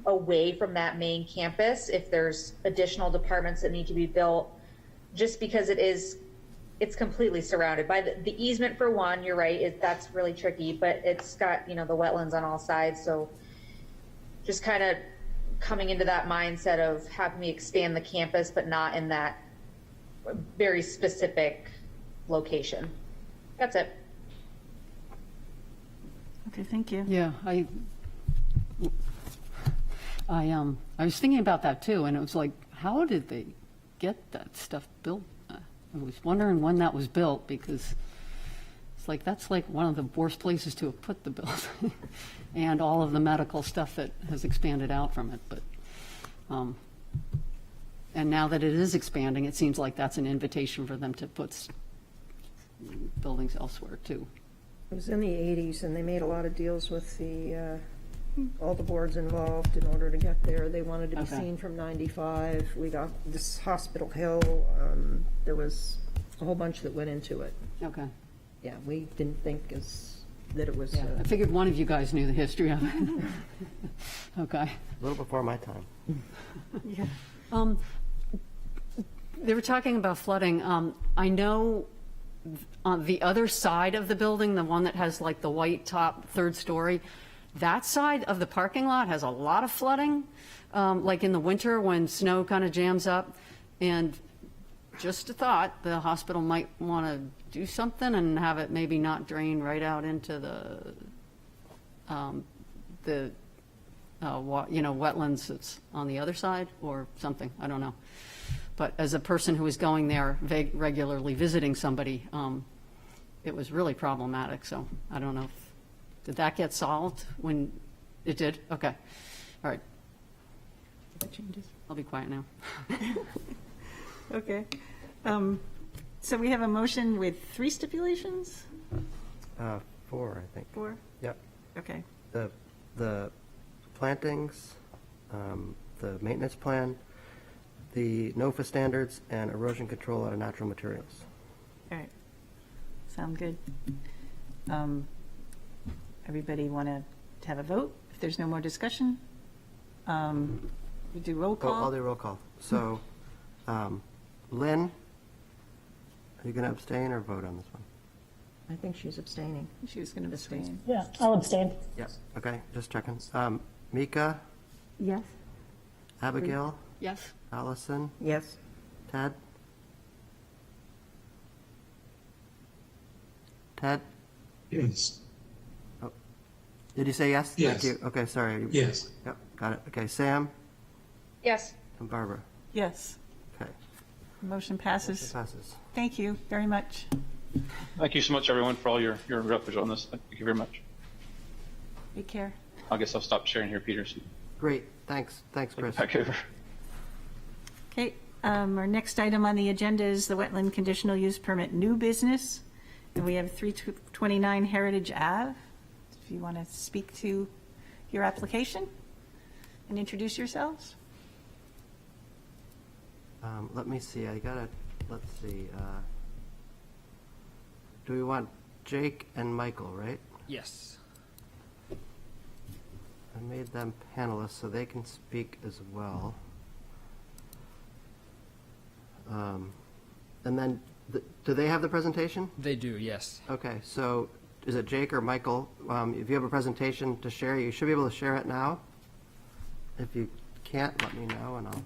away from that main campus if there's additional departments that need to be built, just because it's completely surrounded by the easement for one. You're right, that's really tricky, but it's got, the wetlands on all sides. So just kind of coming into that mindset of having me expand the campus, but not in that very specific location. That's it. Okay, thank you. Yeah, I was thinking about that too, and it was like, how did they get that stuff built? I was wondering when that was built, because it's like, that's like one of the worst places to have put the building and all of the medical stuff that has expanded out from it. But and now that it is expanding, it seems like that's an invitation for them to put buildings elsewhere too. It was in the 80s, and they made a lot of deals with all the boards involved in order to get there. They wanted to be Okay. seen from 95. We got this Hospital Hill. There was a whole bunch that went into it. Okay. Yeah, we didn't think that it was. Yeah, I figured one of you guys knew the history of it. Okay. A little before my time. They were talking about flooding. I know on the other side of the building, the one that has like the white top third story, that side of the parking lot has a lot of flooding, like in the winter when snow kind of jams up. And just a thought, the hospital might want to do something and have it maybe not drain right out into the wetlands that's on the other side or something. I don't know. But as a person who was going there regularly visiting somebody, it was really problematic. So I don't know. Did that get solved when it did? Okay. All right. That changes. I'll be quiet now. Okay. So we have a motion with 3 stipulations? 4, I think. 4? Yep. Okay. The plantings, the maintenance plan, the NOFA standards, and erosion control out of natural materials. All right. Sound good. Everybody want to have a vote? if there's no more discussion, we do roll I'll call. do roll call. So, Lynn, are you going to abstain or vote on this one? I think she's abstaining. She was going to abstain. Yeah, I'll abstain. Yes. Okay, just checking. Mika, Yes? Abigail, Yes? Allison, Yes, Ted? Ted? Yes. Did you say yes? Yes. Thank you. Okay, sorry. Yes. Yep, got it. Okay, Sam Yes. and Barbara. Yes, Okay, motion it passes. passes. Thank you very much. Thank you so much, everyone, for all your efforts on this. Thank you very much. Take care. I guess I'll stop sharing here, Peter. So Great, thanks, Chris. back over. Okay, our next item on the agenda is the wetland conditional use permit new business. And we have 329 Heritage Ave. If you want to speak to your application and introduce yourselves. Let me see, let's see. Do we want Jake and Michael, right? Yes. I made them panelists so they can speak as well. And then, do they have the presentation? They do, yes. Okay, so is it Jake or Michael? If you have a presentation to share, you should be able to share it now. If you can't, let me know and I'll.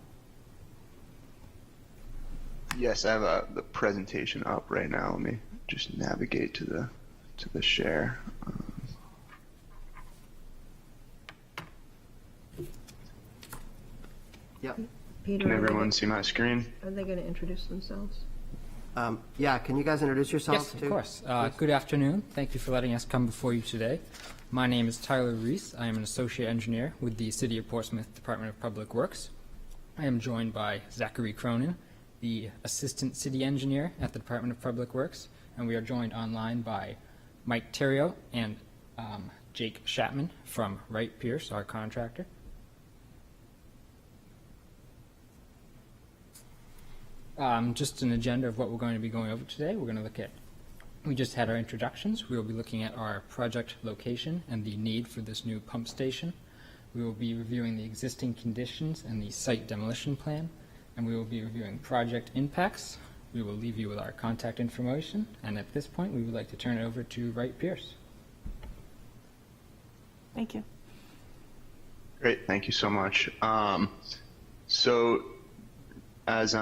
Yes, I have the presentation up right now. Let me just navigate to the share. Yep. Peter, Can everyone see my screen? are they going to introduce themselves? Yeah, can you guys introduce yourselves Yes, of too? course. Good afternoon. Thank you for letting us come before you today. My name is Tyler Reese. I am an associate engineer with the City of Portsmouth Department of Public Works. I am joined by Zachary Cronin, the assistant city engineer at the Department of Public Works, and we are joined online by Mike Terrio and Jake Chapman from Wright Pierce, our contractor. Just an agenda of what we're going to be going over today. We're going to look at, we just had our introductions. We will be looking at our project location and the need for this new pump station. We will be reviewing the existing conditions and the site demolition plan, and we will be reviewing project impacts. We will leave you with our contact information, and at this point, we would like to turn it over to Wright Pierce. Thank you. Great, thank you so much. So, as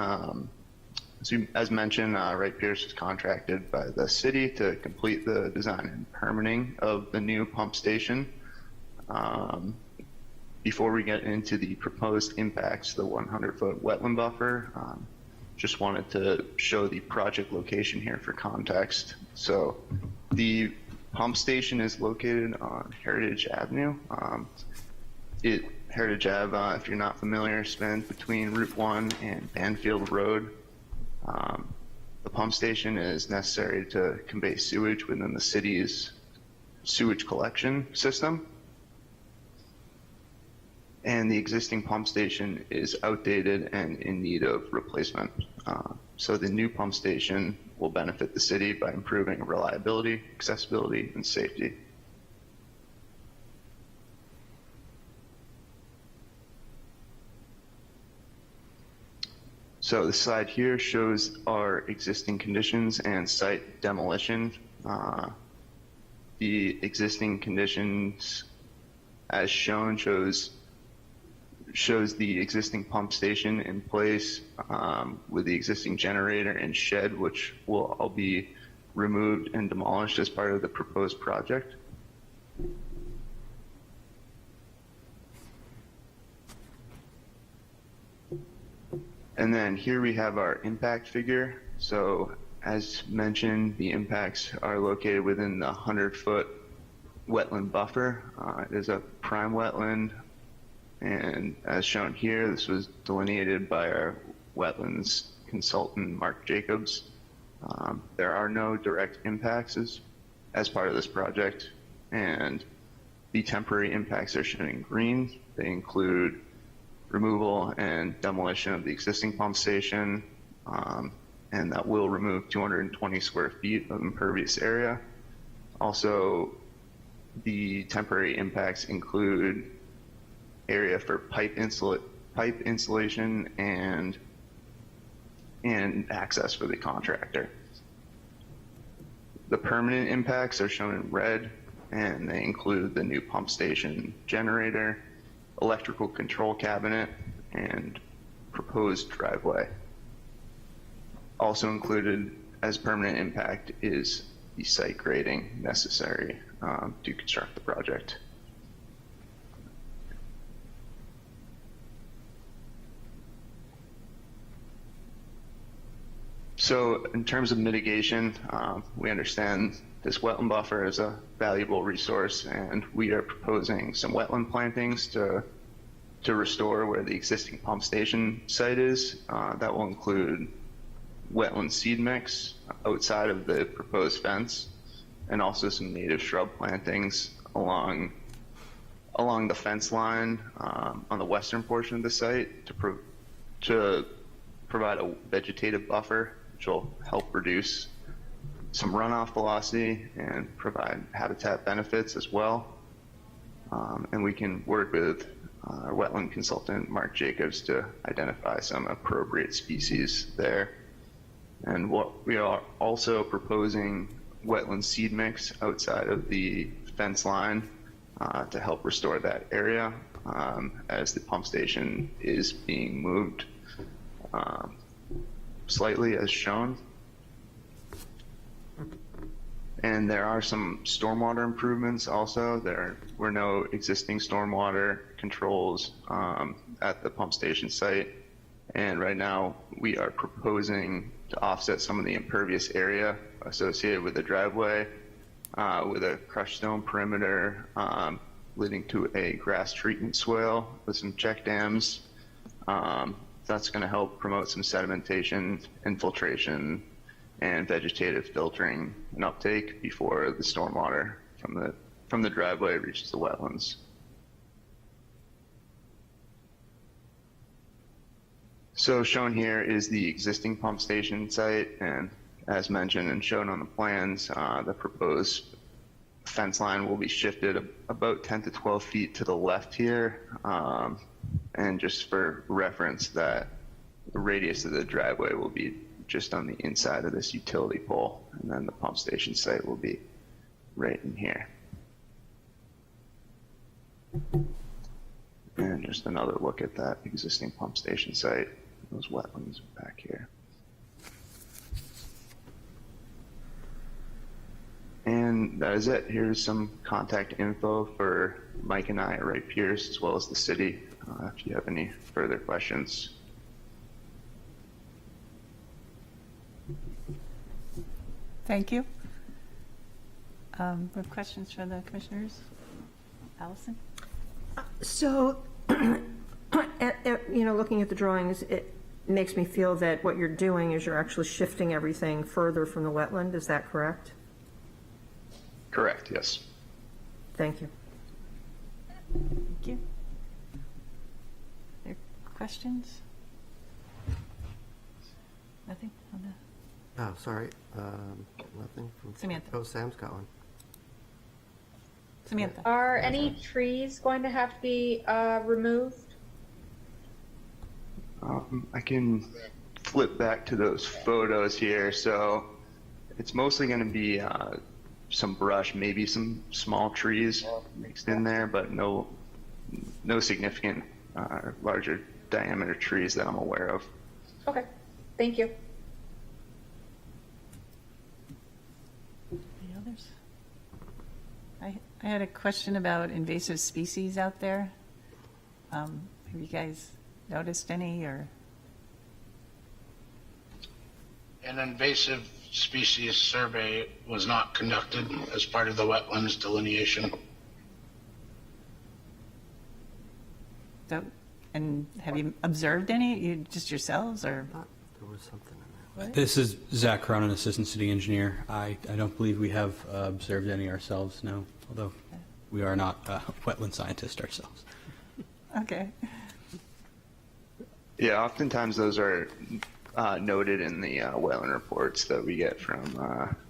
mentioned, Wright Pierce was contracted by the city to complete the design and permitting of the new pump station. Before we get into the proposed impacts, the 100-foot wetland buffer, just wanted to show the project location here for context. So the pump station is located on Heritage Avenue. Heritage Ave, if you're not familiar, spans between Route 1 and Banfield Road. The pump station is necessary to convey sewage within the city's sewage collection system. And the existing pump station is outdated and in need of replacement. So the new pump station will benefit the city by improving reliability, accessibility, and safety. So the slide here shows our existing conditions and site demolition. The existing conditions, as shown, shows the existing pump station in place with the existing generator and shed, which will all be removed and demolished as part of the proposed project. And then here we have our impact figure. So as mentioned, the impacts are located within the 100-foot wetland buffer. It is a prime wetland. And as shown here, this was delineated by our wetlands consultant, Mark Jacobs. There are no direct impacts as part of this project. And the temporary impacts are shown in green. They include removal and demolition of the existing pump station, and that will remove 220 square feet of impervious area. Also, the temporary impacts include area for pipe insulation and access for the contractor. The permanent impacts are shown in red, and they include the new pump station generator, electrical control cabinet, and proposed driveway. Also included as permanent impact is the site grading necessary to construct the project. So in terms of mitigation, we understand this wetland buffer is a valuable resource, and we are proposing some wetland plantings to restore where the existing pump station site is. That will include wetland seed mix outside of the proposed fence, and also some native shrub plantings along the fence line on the western portion of the site to provide a vegetative buffer, which will help reduce some runoff velocity and provide habitat benefits as well. And we can work with our wetland consultant, Mark Jacobs, to identify some appropriate species there. And what we are also proposing wetland seed mix outside of the fence line to help restore that area as the pump station is being moved slightly as shown. And there are some stormwater improvements also. There were no existing stormwater controls at the pump station site. And right now we are proposing to offset some of the impervious area associated with the driveway with a crushed stone perimeter leading to a grass treatment swale with some check dams. That's going to help promote some sedimentation, infiltration, and vegetative filtering and uptake before the stormwater from the driveway reaches the wetlands. So shown here is the existing pump station site, and as mentioned and shown on the plans, the proposed fence line will be shifted about 10 to 12 feet to the left here. And just for reference, that the radius of the driveway will be just on the inside of this utility pole, and then the pump station site will be right in here. And just another look at that existing pump station site, those wetlands back here. And that is it. Here's some contact info for Mike and I at Wright Pierce, as well as the city, if you have any further questions. Thank you. We have questions for the commissioners. Allison? So, looking at the drawings, it makes me feel that what you're doing is you're actually shifting everything further from the wetland. Is that correct? Correct, yes. Thank you. Thank you. Are there questions? Nothing on the... Oh, sorry. Nothing from... Samantha. Oh, Sam's got one. Samantha? Are any trees going to have to be removed? I can flip back to those photos here. So it's mostly going to be some brush, maybe some small trees mixed in there, but no significant larger diameter trees that I'm aware of. Okay, thank you. Any others? I had a question about invasive species out there. Have you guys noticed any, or? An invasive species survey was not conducted as part of the wetlands delineation. So, and have you observed any, just yourselves, or? There was something in there. This is Zach Cronin, Assistant City Engineer. I don't believe we have observed any ourselves, no, although we are not wetland scientists ourselves. Okay. Yeah, oftentimes those are noted in the wetland reports that we get from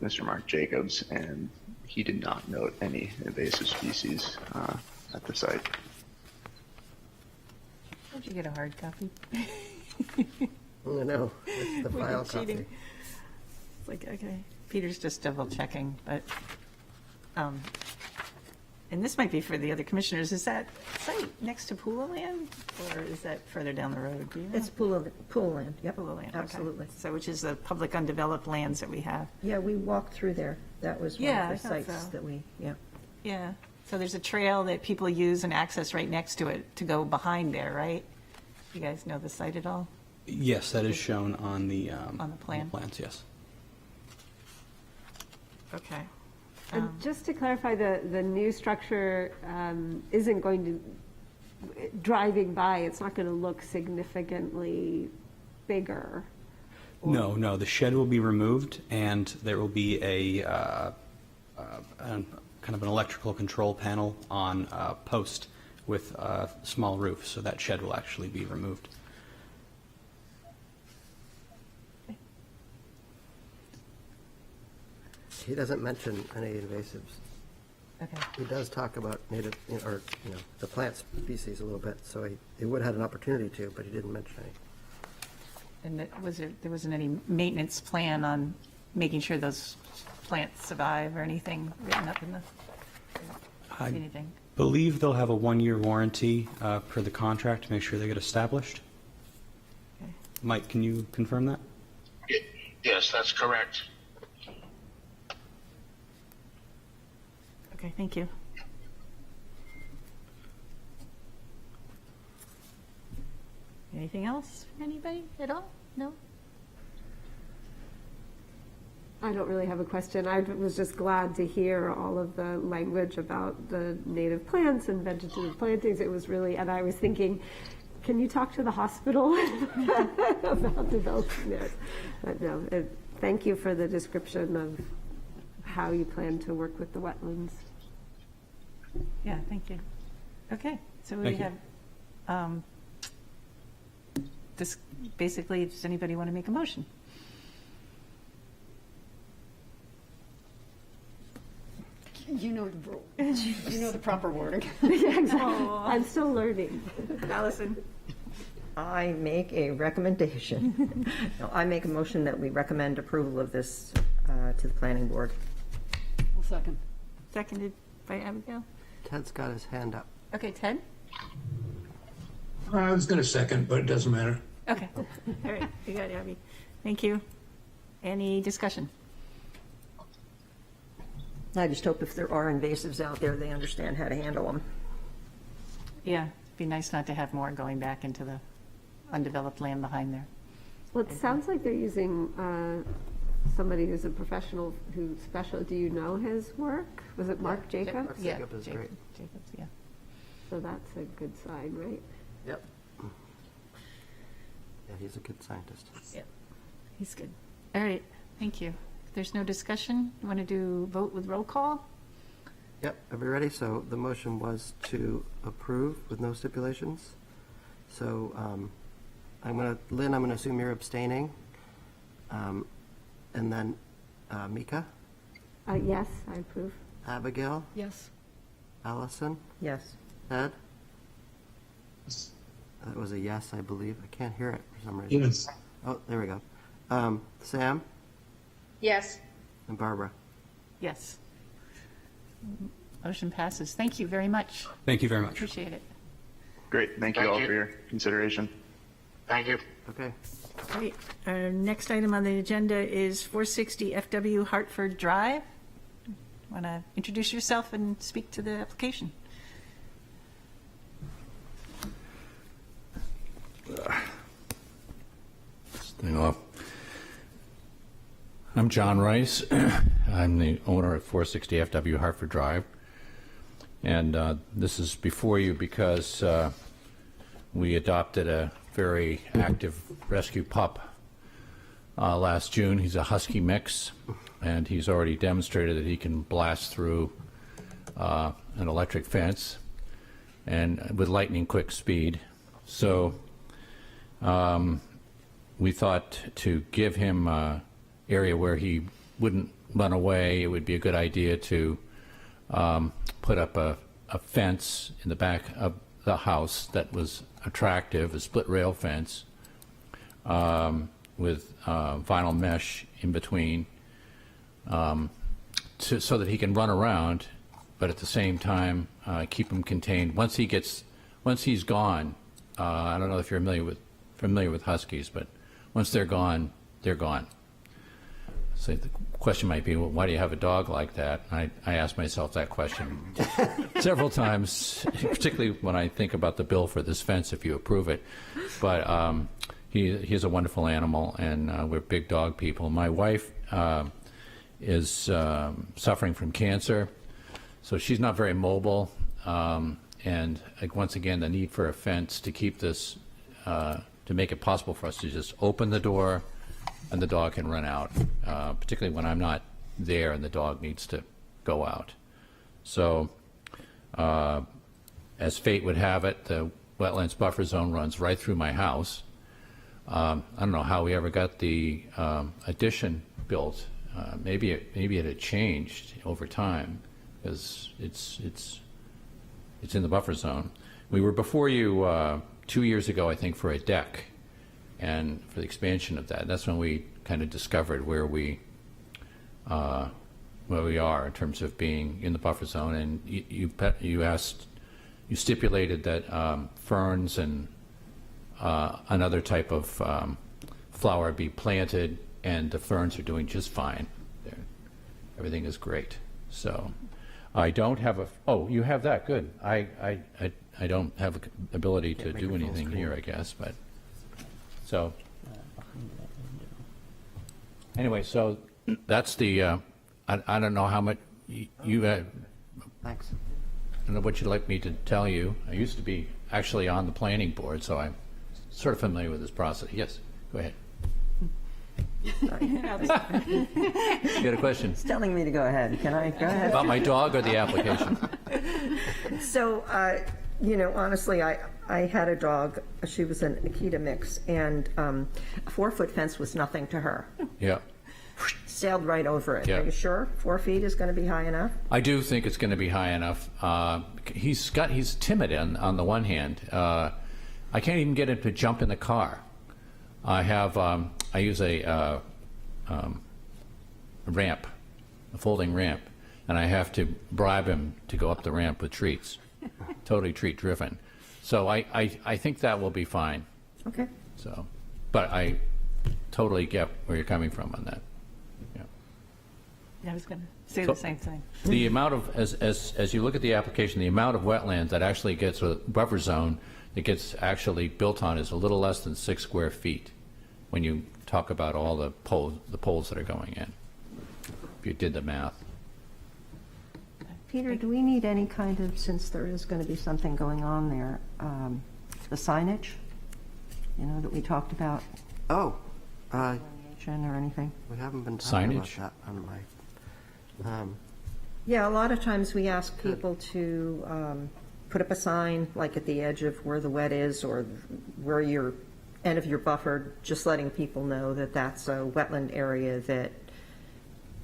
Mr. Mark Jacobs, and he did not note any invasive species at the site. How'd you get a hard copy? No, it's the We're file cheating. copy. It's like, okay, Peter's just double checking, but, and this might be for the other commissioners, is that site next to Pula Land, or is that further down the road? Do you know? It's pool land, yep. Pula Land, okay. Absolutely. So, which is the public undeveloped lands that we have. Yeah, we walked through there. That was one Yeah, of I the thought sites so. that we, yeah. Yeah, so there's a trail that people use and access right next to it to go behind there, right? You guys know the site at all? Yes, that is shown on the plan. plans. Yes. Okay. And just to clarify, the new structure isn't going to, driving by, it's not going to look significantly bigger. No. The shed will be removed, and there will be a kind of an electrical control panel on a post with a small roof, so that shed will actually be removed. He doesn't mention any invasives. Okay. He does talk about native, the plant species a little bit, so he would have had an opportunity to, but he didn't mention any. And there wasn't any maintenance plan on making sure those plants survive or anything written up in the, I anything? believe they'll have a 1-year warranty per the contract to make sure they get established. Okay. Mike, can you confirm that? Yes, that's correct. Okay, thank you. Anything else from anybody at all? No? I don't really have a question. I was just glad to hear all of the language about the native plants and vegetative plantings. It was really, and I was thinking, can you talk to the hospital about developing this? But no, thank you for the description of how you plan to work with the wetlands. Yeah, thank you. Okay, so we Thank you. have, this, basically, does anybody want to make a motion? You know the rule. You know the proper wording. Yeah, exactly. I'm still learning. Allison? I make a recommendation. No, I make a motion that we recommend approval of this to the planning board. Well, second. Seconded by Abigail? Ted's got his hand up. Okay, Ted? I was going to second, but it doesn't matter. Okay, all right, you got it, Abby. Thank you. Any discussion? I just hope if there are invasives out there, they understand how to handle them. Yeah, it'd be nice not to have more going back into the undeveloped land behind there. Well, it sounds like they're using somebody who's a professional who's special. Do you know his work? Was it Mark Jacobs? Yeah, Jacob is great. Jacobs, yeah. So that's a good sign, right? Yep. Yeah, he's a good scientist. Yeah, he's good. All right, thank you. If there's no discussion, you want to do vote with roll call? Yep, are we ready? So the motion was to approve with no stipulations. So Lynn, I'm going to assume you're abstaining. And then Mika, Yes, I approve. Abigail, Yes. Allison, Yes. Ted? That was a yes, I believe. I can't hear it for some reason. Yes. Oh, there we go. Sam Yes. and Barbara. Yes. Motion passes. Thank you very much. Thank you very much. Appreciate it. Great. Thank you Thank all you. for your consideration. Thank you. Okay. Great. Our next item on the agenda is 460 FW Hartford Drive. Want to introduce yourself and speak to the application? Thing off. I'm John Rice. I'm the owner of 460 FW Hartford Drive. And this is before you because we adopted a very active rescue pup last June. He's a husky mix, and he's already demonstrated that he can blast through an electric fence and with lightning quick speed. So we thought to give him an area where he wouldn't run away, it would be a good idea to put up a fence in the back of the house that was attractive, a split rail fence with vinyl mesh in between, so that he can run around, but at the same time keep him contained. Once he's gone, I don't know if you're familiar with huskies, but once they're gone, they're gone. So the question might be, well, why do you have a dog like that? I ask myself that question several times, particularly when I think about the bill for this fence, if you approve it. But he's a wonderful animal, and we're big dog people. My wife is suffering from cancer, so she's not very mobile. And once again, the need for a fence to keep this, to make it possible for us to just open the door and the dog can run out, particularly when I'm not there and the dog needs to go out. So as fate would have it, the wetlands buffer zone runs right through my house. I don't know how we ever got the addition built. Maybe it had changed over time, because it's in the buffer zone. We were before you 2 years ago, I think, for a deck and for the expansion of that. That's when we kind of discovered where we are in terms of being in the buffer zone. And you stipulated that ferns and another type of flower be planted, and the ferns are doing just fine. Everything is great. So I don't have a, oh, you have that, good. I don't have the ability to do anything here, I guess, but, so. Anyway, so that's the, I don't know how much you had. Thanks. I don't know what you'd like me to tell you. I used to be actually on the planning board, so I'm sort of familiar with this process. Yes, go ahead. You got a question? It's telling me to go ahead. Can I go ahead? About my dog or the application? So, honestly, I had a dog. She was an Akita mix, and a 4-foot fence was nothing to her. Yeah. Sailed right over it. Yeah. Are you sure 4 feet is going to be high enough? I do think it's going to be high enough. He's timid on the one hand. I can't even get him to jump in the car. I use a ramp, a folding ramp, and I have to bribe him to go up the ramp with treats, totally treat driven. So I think that will be fine. Okay. So, but I totally get where you're coming from on that. Yeah, I was going to say So- the same thing. The amount of, as you look at the application, the amount of wetland that actually gets a buffer zone that gets actually built on is a little less than 6 square feet when you talk about all the poles that are going in, if you did the math. Peter, do we need any kind of, since there is going to be something going on there, the signage, that we talked about? Oh, Or anything? we haven't been talking Signage? about that on my, Yeah, a lot of times we ask people to put up a sign, like at the edge of where the wet is, or where your end of your buffer, just letting people know that that's a wetland area that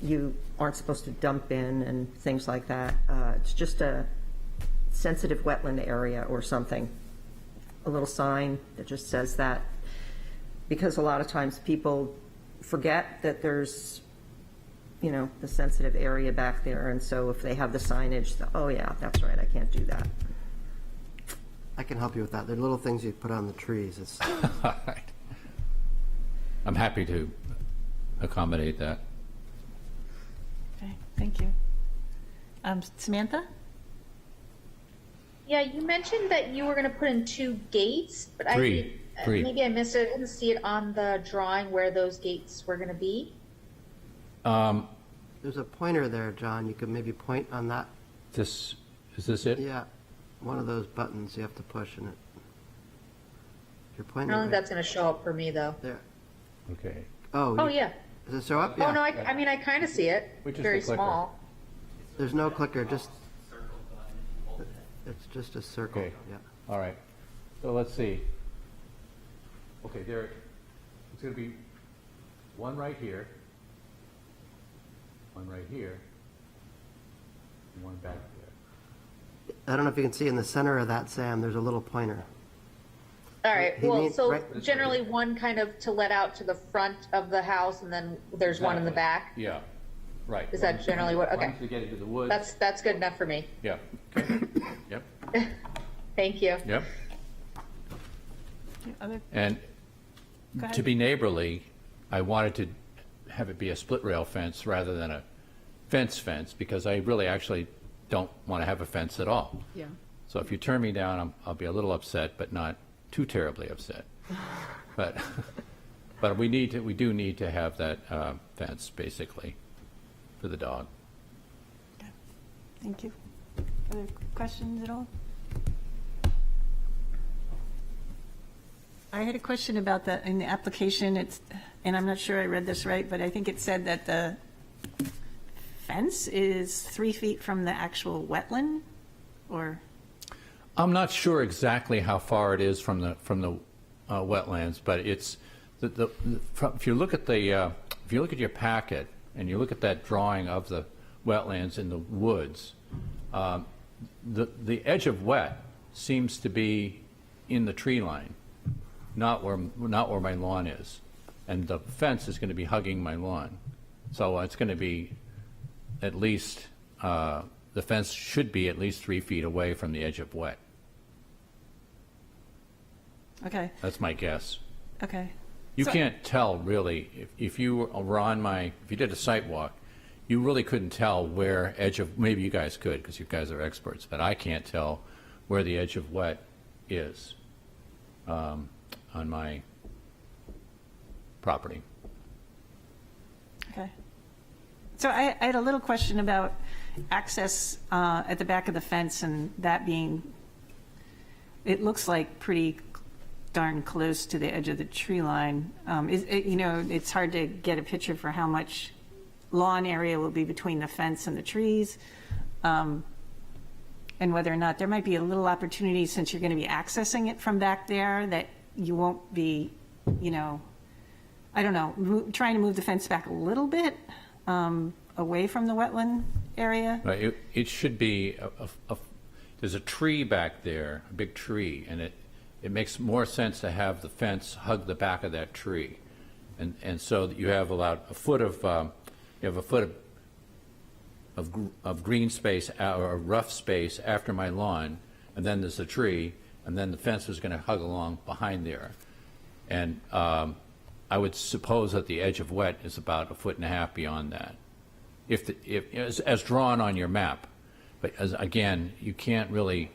you aren't supposed to dump in and things like that. It's just a sensitive wetland area or something. A little sign that just says that. Because a lot of times people forget that there's, the sensitive area back there. And so if they have the signage, oh yeah, that's right, I can't do that. I can help you with that. They're little things you put on the trees. It's, All right. I'm happy to accommodate that. Okay, thank you. Samantha? Yeah, you mentioned that you were going to put in 2 gates, but Three. maybe I missed it. I didn't see it on the drawing where those gates were going to be. there's a pointer there, John. You could maybe point on that. Is this it? Yeah, one of those buttons you have to push and it. You're I pointing. don't it think right that's going to show up for me, though. there. Okay. Oh. Oh, you- yeah. Does it show up? Oh, Yeah. no, I mean, I kind of see it. Which is Very the clicker? small. There's no clicker. Just. It's just a circle. Okay. Yeah. All right. So let's see. Okay, there, it's going to be one right here. one right here, and one back there. I don't know if you can see in the center of that, Sam, there's a little pointer. All right, He well, means so right- generally one kind of to let out to the front of the house, and then there's one in the back? Yeah, right. Is that generally what, okay. One to get into the woods. That's good enough for me. Yeah. Okay. Yep, Thank you. yep. Other, And Go ahead. to be neighborly, I wanted to have it be a split rail fence rather than a fence, because I really actually don't want to have a fence at all. Yeah. So if you turn me down, I'll be a little upset, but not too terribly upset. But we do need to have that fence, basically, for the dog. thank you. Other questions at all? I had a question about that in the application. And I'm not sure I read this right, but I think it said that the fence is 3 feet from the actual wetland, or? I'm not sure exactly how far it is from the wetlands, but it's if you look at your packet and you look at that drawing of the wetlands in the woods, the edge of wet seems to be in the tree line, not where my lawn is, and the fence is going to be hugging my lawn, so it's going to be at least. The fence should be at least 3 feet away from the edge of wet. Okay, That's my guess. okay. You So- can't tell really, if you were if you did a site walk, you really couldn't tell where maybe you guys could because you guys are experts, but I can't tell where the edge of wet is on my property. Okay. So I had a little question about access at the back of the fence, and that being, it looks like pretty darn close to the edge of the tree line. It's hard to get a picture for how much lawn area will be between the fence and the trees, and whether or not there might be a little opportunity, since you're going to be accessing it from back there, that you won't be, I don't know, trying to move the fence back a little bit away from the wetland area. Right, it should be, there's a tree back there, a big tree, and it makes more sense to have the fence hug the back of that tree. And so that you have about a foot of green space or rough space after my lawn, and then there's a tree, and then the fence is going to hug along behind there. And I would suppose that the edge of wet is about 1.5 feet beyond that, as drawn on your map. But again, you can't really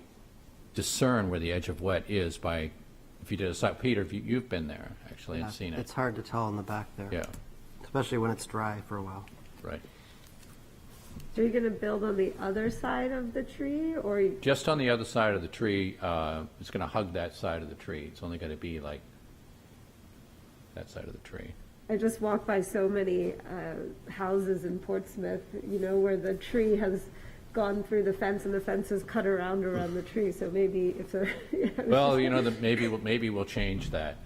discern where the edge of wet is if you did a site. Peter, you've been there actually and seen it. It's hard to tell in the back there. Yeah, Especially when it's dry for a while. right. Are you going to build on the other side of the tree, or? Just on the other side of the tree, it's going to hug that side of the tree. It's only going to be like that side of the tree. I just walk by so many houses in Portsmouth, where the tree has gone through the fence and the fence is cut around the tree. So maybe if a Well, maybe we'll change that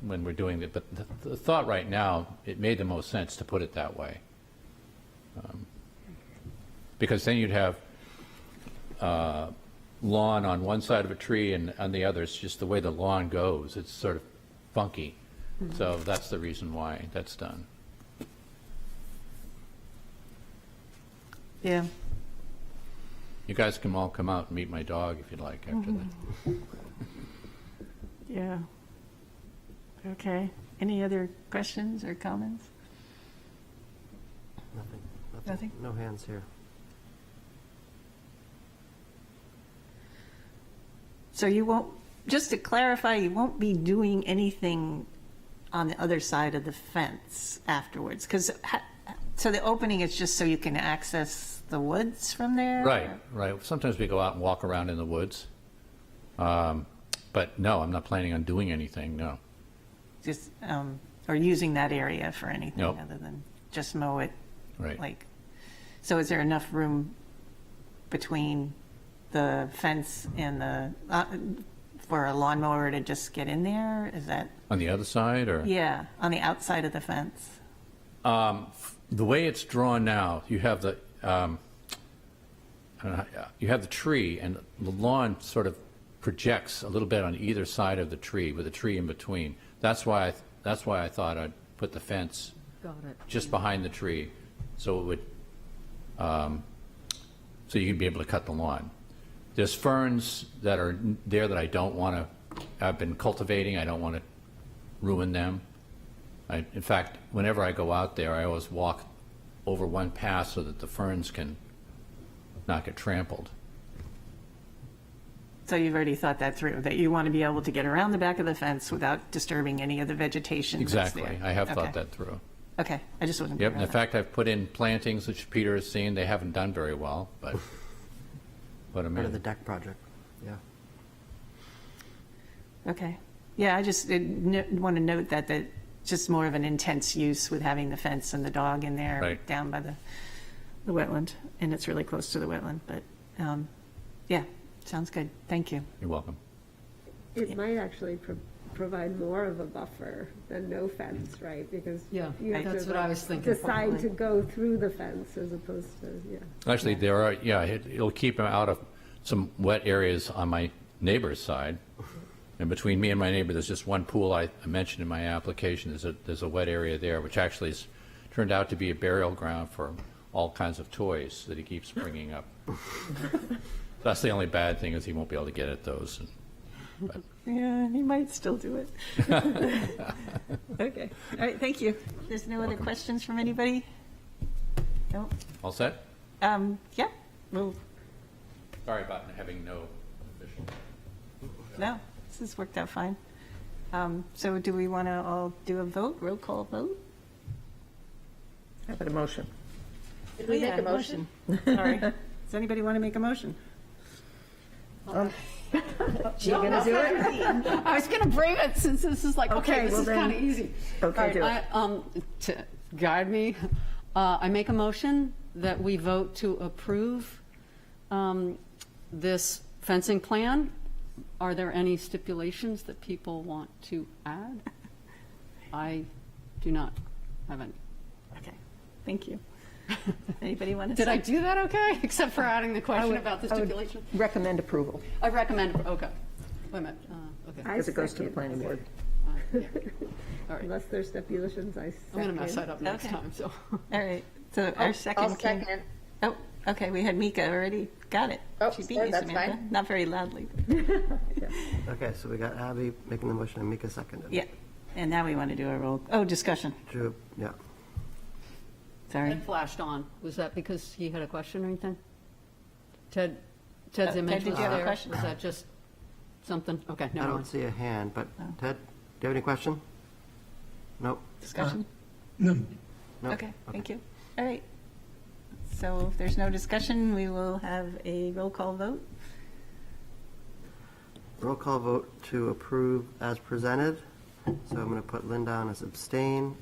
when we're doing it. But the thought right now, it made the most sense to put it that way, because then you'd have lawn on one side of a tree and on the other. It's just the way the lawn goes. It's sort of funky. So that's the reason why that's done. Yeah. You guys can all come out and meet my dog if you'd like after that. Yeah. Okay. Any other questions or comments? Nothing? No hands here. So you won't, just to clarify, you won't be doing anything on the other side of the fence afterwards? So the opening is just so you can access the woods from there? Right. Sometimes we go out and walk around in the woods. But no, I'm not planning on doing anything, no. Just, or using that area for anything Nope. other than just mow it? Right. So is there enough room between the fence and for a lawnmower to just get in there? Is that? On the other side, or? Yeah, on the outside of the fence. The way it's drawn now, you have the tree, and the lawn sort of projects a little bit on either side of the tree, with a tree in between. That's why I thought I'd put the fence Got it. just behind the tree, so it would, so you can be able to cut the lawn. There's ferns that are there that I don't want to, I've been cultivating, I don't want to ruin them. In fact, whenever I go out there, I always walk over one path so that the ferns can not get trampled. So you've already thought that through, that you want to be able to get around the back of the fence without disturbing any of the vegetation that's Exactly, there. I have Okay. thought that through. Okay, I just wasn't. Yep, clear in on that. fact, I've put in plantings, which Peter has seen, they haven't done very well, but put them Part of the in. deck project, yeah. Okay. Yeah, I just want to note that just more of an intense use with having the fence and the dog in there Right. down by the wetland, and it's really close to the wetland, but, yeah, sounds good. Thank you. You're welcome. It might actually provide more of a buffer than no fence, right? Because Yeah, you have that's to what I was thinking, decide probably. to go through the fence as opposed to, yeah. Actually, there are, yeah, it'll keep them out of some wet areas on my neighbor's side. And between me and my neighbor, there's just one pool I mentioned in my application. There's a wet area there, which actually has turned out to be a burial ground for all kinds of toys that he keeps bringing up. That's the only bad thing, is he won't be able to get at those. But Yeah, he might still do it. Okay, all right, thank you. There's no other questions from anybody? No? all set? Yeah, well, Sorry about having no official. no, this has worked out fine. So do we want to all do a vote, roll call vote? Have an emotion. Did we Oh, make yeah, a motion? Sorry. Does anybody want to make a motion? You gonna do it? I was going to bring it since this is like, okay, Okay, this well is then- kind of easy. Okay, All do right, to guide me, I make a motion that we vote to approve this fencing plan. Are there any stipulations that people want to add? I do not have any. Okay, thank you. Anybody want to? Did I do that okay? Except for adding the question about the I would stipulation? recommend approval, I recommend, okay. Wait a minute, okay. I because it goes to the second. planning board. Yeah. All right, Unless there's stipulations, I I'm going to mess second. that up next Okay. time, so. All right, so our second. I'll second. Oh, okay, we had Mika already. Got it. Oh, She beat sorry, you, that's Samantha. fine. Not very loudly. Okay, so we got Abby making the motion and Mika seconded. Yeah, and now we want to do a roll, discussion. Drew, yeah. Sorry. Ted flashed on. Was that because he had a question or anything? Ted's Ted, image did was you have a there. question? Was that just something? Okay, I never don't mind. see a hand, but Oh. Ted, do you have any question? Nope. Discussion? No, Nope. Okay, thank you. All right. So if there's no discussion, we will have a roll call vote. Roll call vote to approve as presented. So I'm going to put Lynn down as abstain.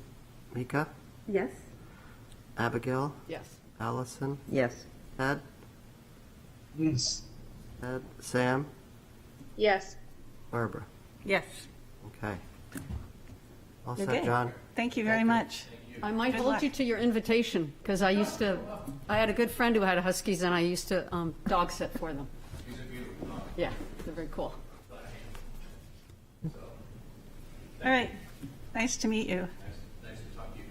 Mika, Yes? Abigail, Yes. Allison, Yes. Ted, yes. Ted, Sam, Yes. Barbara. Yes. Okay. All You're set, good. John? Thank you very much. I might Good hold luck. you to your invitation, because I had a good friend who had Huskies, and I used to dog sit for them. Yeah, they're very cool. All right. Nice to meet you. Nice to talk to you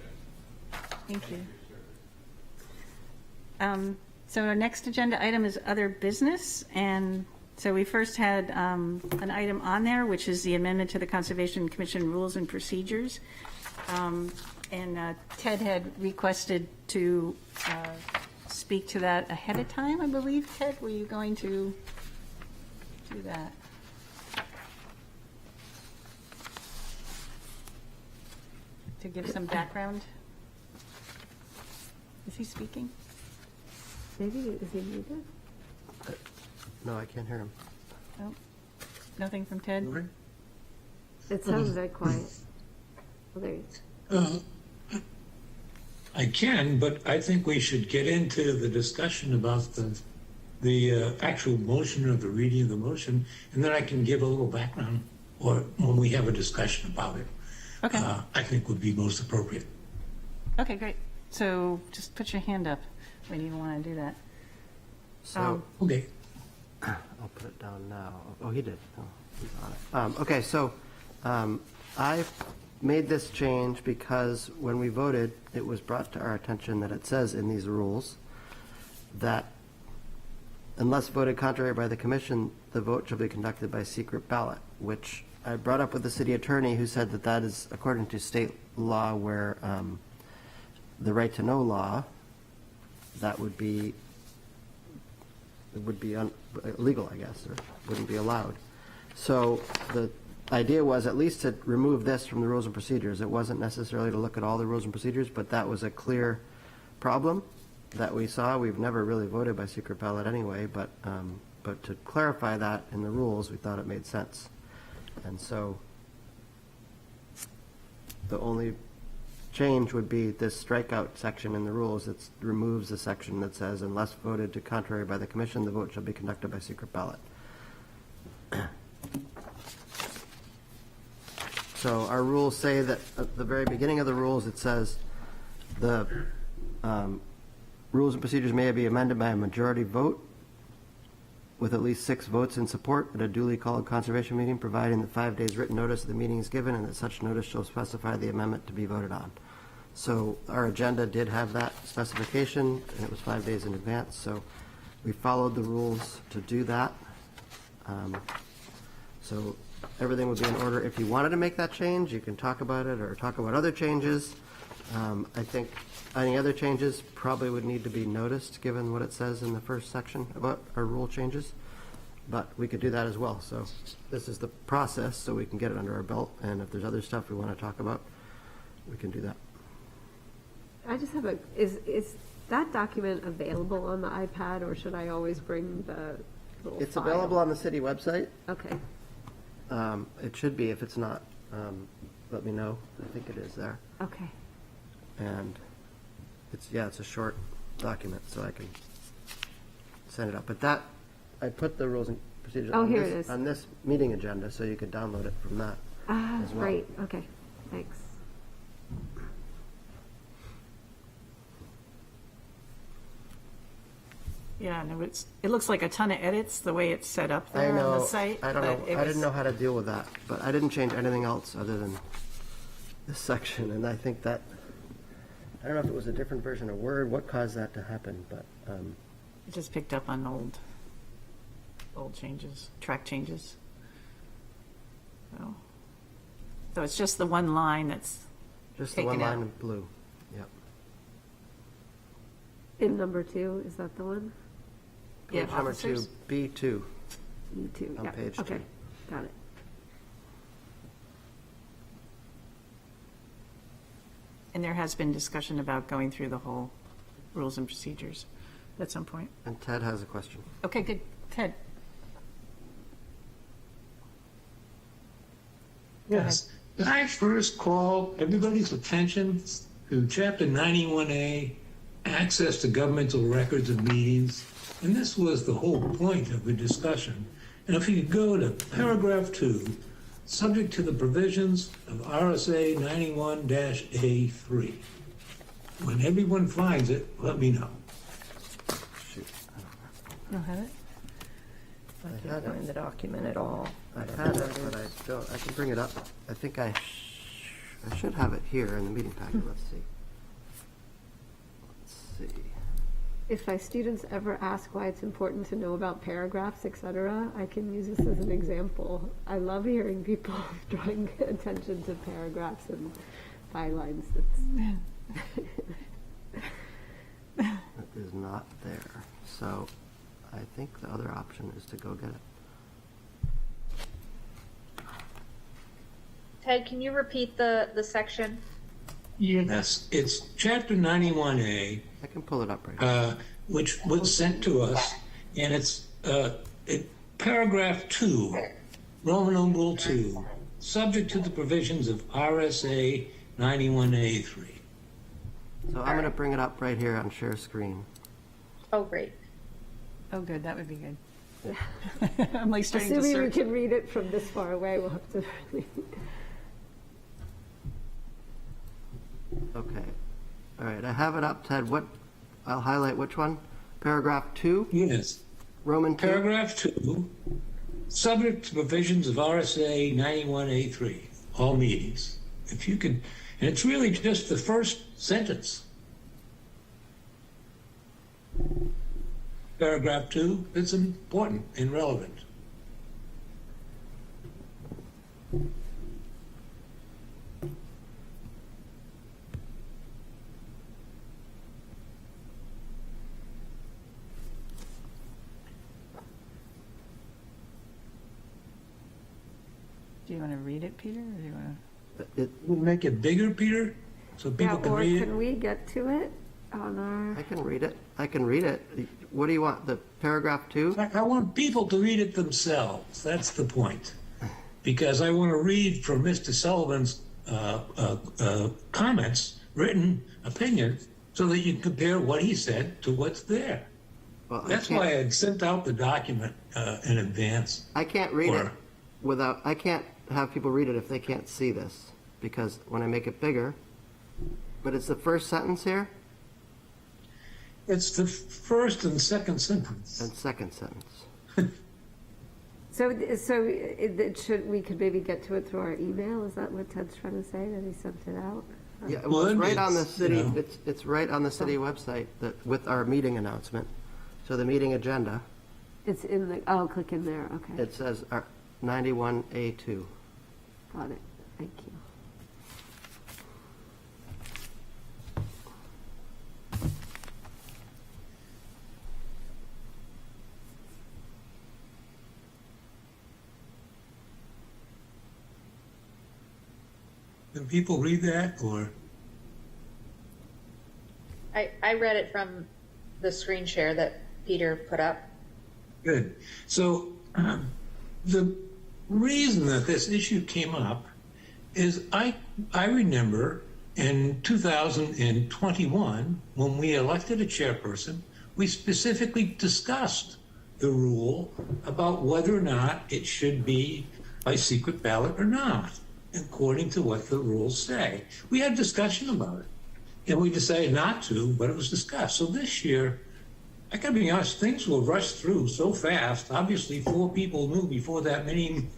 guys. Thank you. So our next agenda item is other business, and so we first had an item on there, which is the amendment to the Conservation Commission rules and procedures. And Ted had requested to speak to that ahead of time, I believe. Ted, were you going to do that? To give some background? Is he speaking? Maybe, is he muted? No, I can't hear him. No? Nothing from Ted? It sounds very quiet. Oh, there he is. I can, but I think we should get into the discussion about the actual motion or the reading of the motion, and then I can give a little background, or when we have a discussion about it. Okay. I think would be most appropriate. Okay, great. So just put your hand up when you want to do that. So, Okay. I'll put it down now. Oh, he did. Oh, he's on it. Okay, so I made this change because when we voted, it was brought to our attention that it says in these rules that unless voted contrary by the commission, the vote shall be conducted by secret ballot, which I brought up with the city attorney, who said that that is according to state law where the right to know law, that would be, it would be illegal, I guess, or wouldn't be allowed. So the idea was at least to remove this from the rules and procedures. It wasn't necessarily to look at all the rules and procedures, but that was a clear problem that we saw. We've never really voted by secret ballot anyway, but to clarify that in the rules, we thought it made sense. And so the only change would be this strikeout section in the rules that removes the section that says, unless voted to contrary by the commission, the vote shall be conducted by secret ballot. So our rules say that at the very beginning of the rules, it says the rules and procedures may be amended by a majority vote with at least 6 votes in support at a duly called conservation meeting, providing that 5 days written notice of the meeting is given and that such notice shall specify the amendment to be voted on. So our agenda did have that specification, and it was 5 days in advance, so we followed the rules to do that. So everything would be in order. If you wanted to make that change, you can talk about it or talk about other changes. I think any other changes probably would need to be noticed, given what it says in the first section about our rule changes. But we could do that as well. So this is the process, so we can get it under our belt. And if there's other stuff we want to talk about, we can do that. I just have is that document available on the iPad, or should I always bring the little It's file? available on the city website. Okay. It should be. If it's not, let me know. I think it is there. Okay. And it's a short document, so I can send it up. But that, I put the rules and procedures here it is. on this meeting agenda, so you could download it from that as well. Great. Okay. Thanks. Yeah, no, it looks like a ton of edits the way it's set up I there on know. the site. I don't but know. it I didn't was- know how to deal with that, but I didn't change anything else other than this section. And I think that, I don't know if it was a different version of Word, what caused that to happen, but It just picked up on old changes, track changes. So it's just the one line that's just the one taken out. line in blue. Yep. In number 2, is that the one? Yeah, Page number 2, officers. B2. Me too. On Yeah. page Okay. 2. Got it. And there has been discussion about going through the whole rules and procedures at some point. And Ted has a question. Okay, good. Ted? Yes. Can I first call everybody's attention to Chapter 91A, access to governmental records of meetings? And this was the whole point of the discussion. And if you could go to paragraph 2, subject to the provisions of RSA 91-A3. When everyone finds it, let me know. Shoot. You don't have it? I I had can't it. find the document at all. I had it, but I don't. I can bring it up. I think I should have it here in the meeting packet. Let's see. Let's see. If my students ever ask why it's important to know about paragraphs, etc., I can use this as an example. I love hearing people drawing attention to paragraphs and bylines. It is not there. So I think the other option is to go get it. Ted, can you repeat the section? Yes, it's Chapter 91A. I can pull it up right now. Which was sent to us, and it's paragraph 2, Roman numeral 2, subject to the provisions of RSA 91A3. So I'm going to bring it up right here on share screen. Oh, great. Oh, good. That would be good. I'm like starting to Assuming we search. can read it from this far away, we'll have to really... Okay. All right, I have it up, Ted. I'll highlight which one? Paragraph 2? Yes. Roman 2? Paragraph 2, subject to provisions of RSA 91A3, all meetings. If you could, and it's really just the first sentence. Paragraph 2, it's important and relevant. Do you want to read it, Peter, or do you want We'll make it bigger, Peter, so people can Or read it. can we get to it on our? I can read it. What do you want, the paragraph 2? I want people to read it themselves. That's the point. Because I want to read from Mr. Sullivan's comments, written opinion, so that you can compare what he said to what's there. Well, That's why I sent out the document in advance. I can't read it without, I can't have people read it if they can't see this, because when I make it bigger, but it's the first sentence here? It's the first and second sentence. And second sentence. So we could maybe get to it through our email? Is that what Ted's trying to say, that he sent it out? Yeah, well, it's right on the city, you know. it's right on the city website with our meeting announcement. So the meeting agenda, It's in the, oh, click in there, okay. it says 91A2. Got it, thank you. Can people read that, or? I read it from the screen share that Peter put up. Good. So the reason that this issue came up is I remember in 2021, when we elected a chairperson, we specifically discussed the rule about whether or not it should be by secret ballot or not, according to what the rules say. We had discussion about it, and we decided not to, but it was discussed. So this year, I gotta be honest, things will rush through so fast. Obviously, 4 people knew before that meeting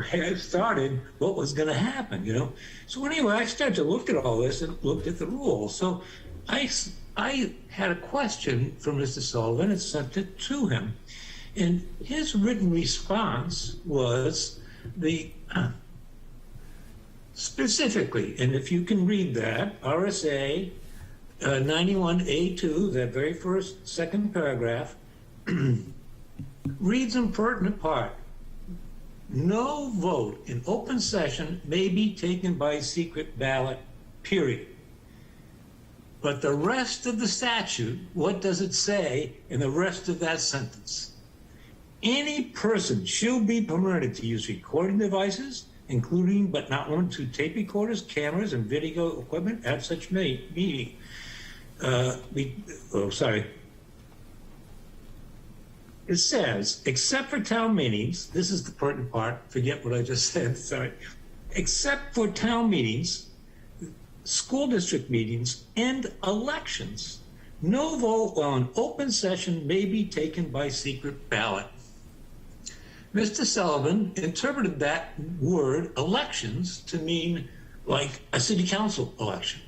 had started what was gonna happen, you know? So anyway, I started to look at all this and looked at the rules. So I had a question from Mr. Sullivan and sent it to him. And his written response was specifically, and if you can read that, RSA 91A2, that very second paragraph, reads in pertinent part, no vote in open session may be taken by secret ballot, period. But the rest of the statute, what does it say in the rest of that sentence? Any person shall be permitted to use recording devices, including but not limited to tape recorders, cameras, and video equipment at such meeting. It says, except for town meetings, this is the pertinent part, forget what I just said, sorry. Except for town meetings, school district meetings, and elections, no vote on open session may be taken by secret ballot. Mr. Sullivan interpreted that word elections to mean like a city council election.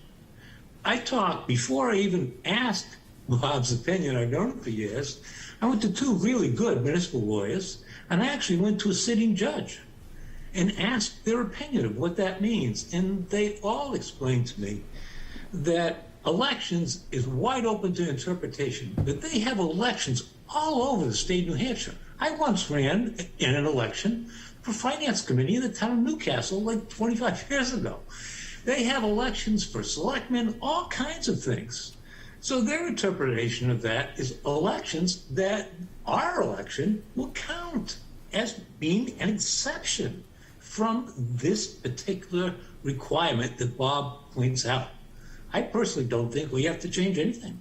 I talked, before I even asked Bob's opinion, I've known him for years, I went to 2 really good municipal lawyers, and I actually went to a sitting judge and asked their opinion of what that means. And they all explained to me that elections is wide open to interpretation, but they have elections all over the state of New Hampshire. I once ran in an election for finance committee in the town of Newcastle like 25 years ago. They have elections for selectmen, all kinds of things. So their interpretation of that is elections that our election will count as being an exception from this particular requirement that Bob points out. I personally don't think we have to change anything.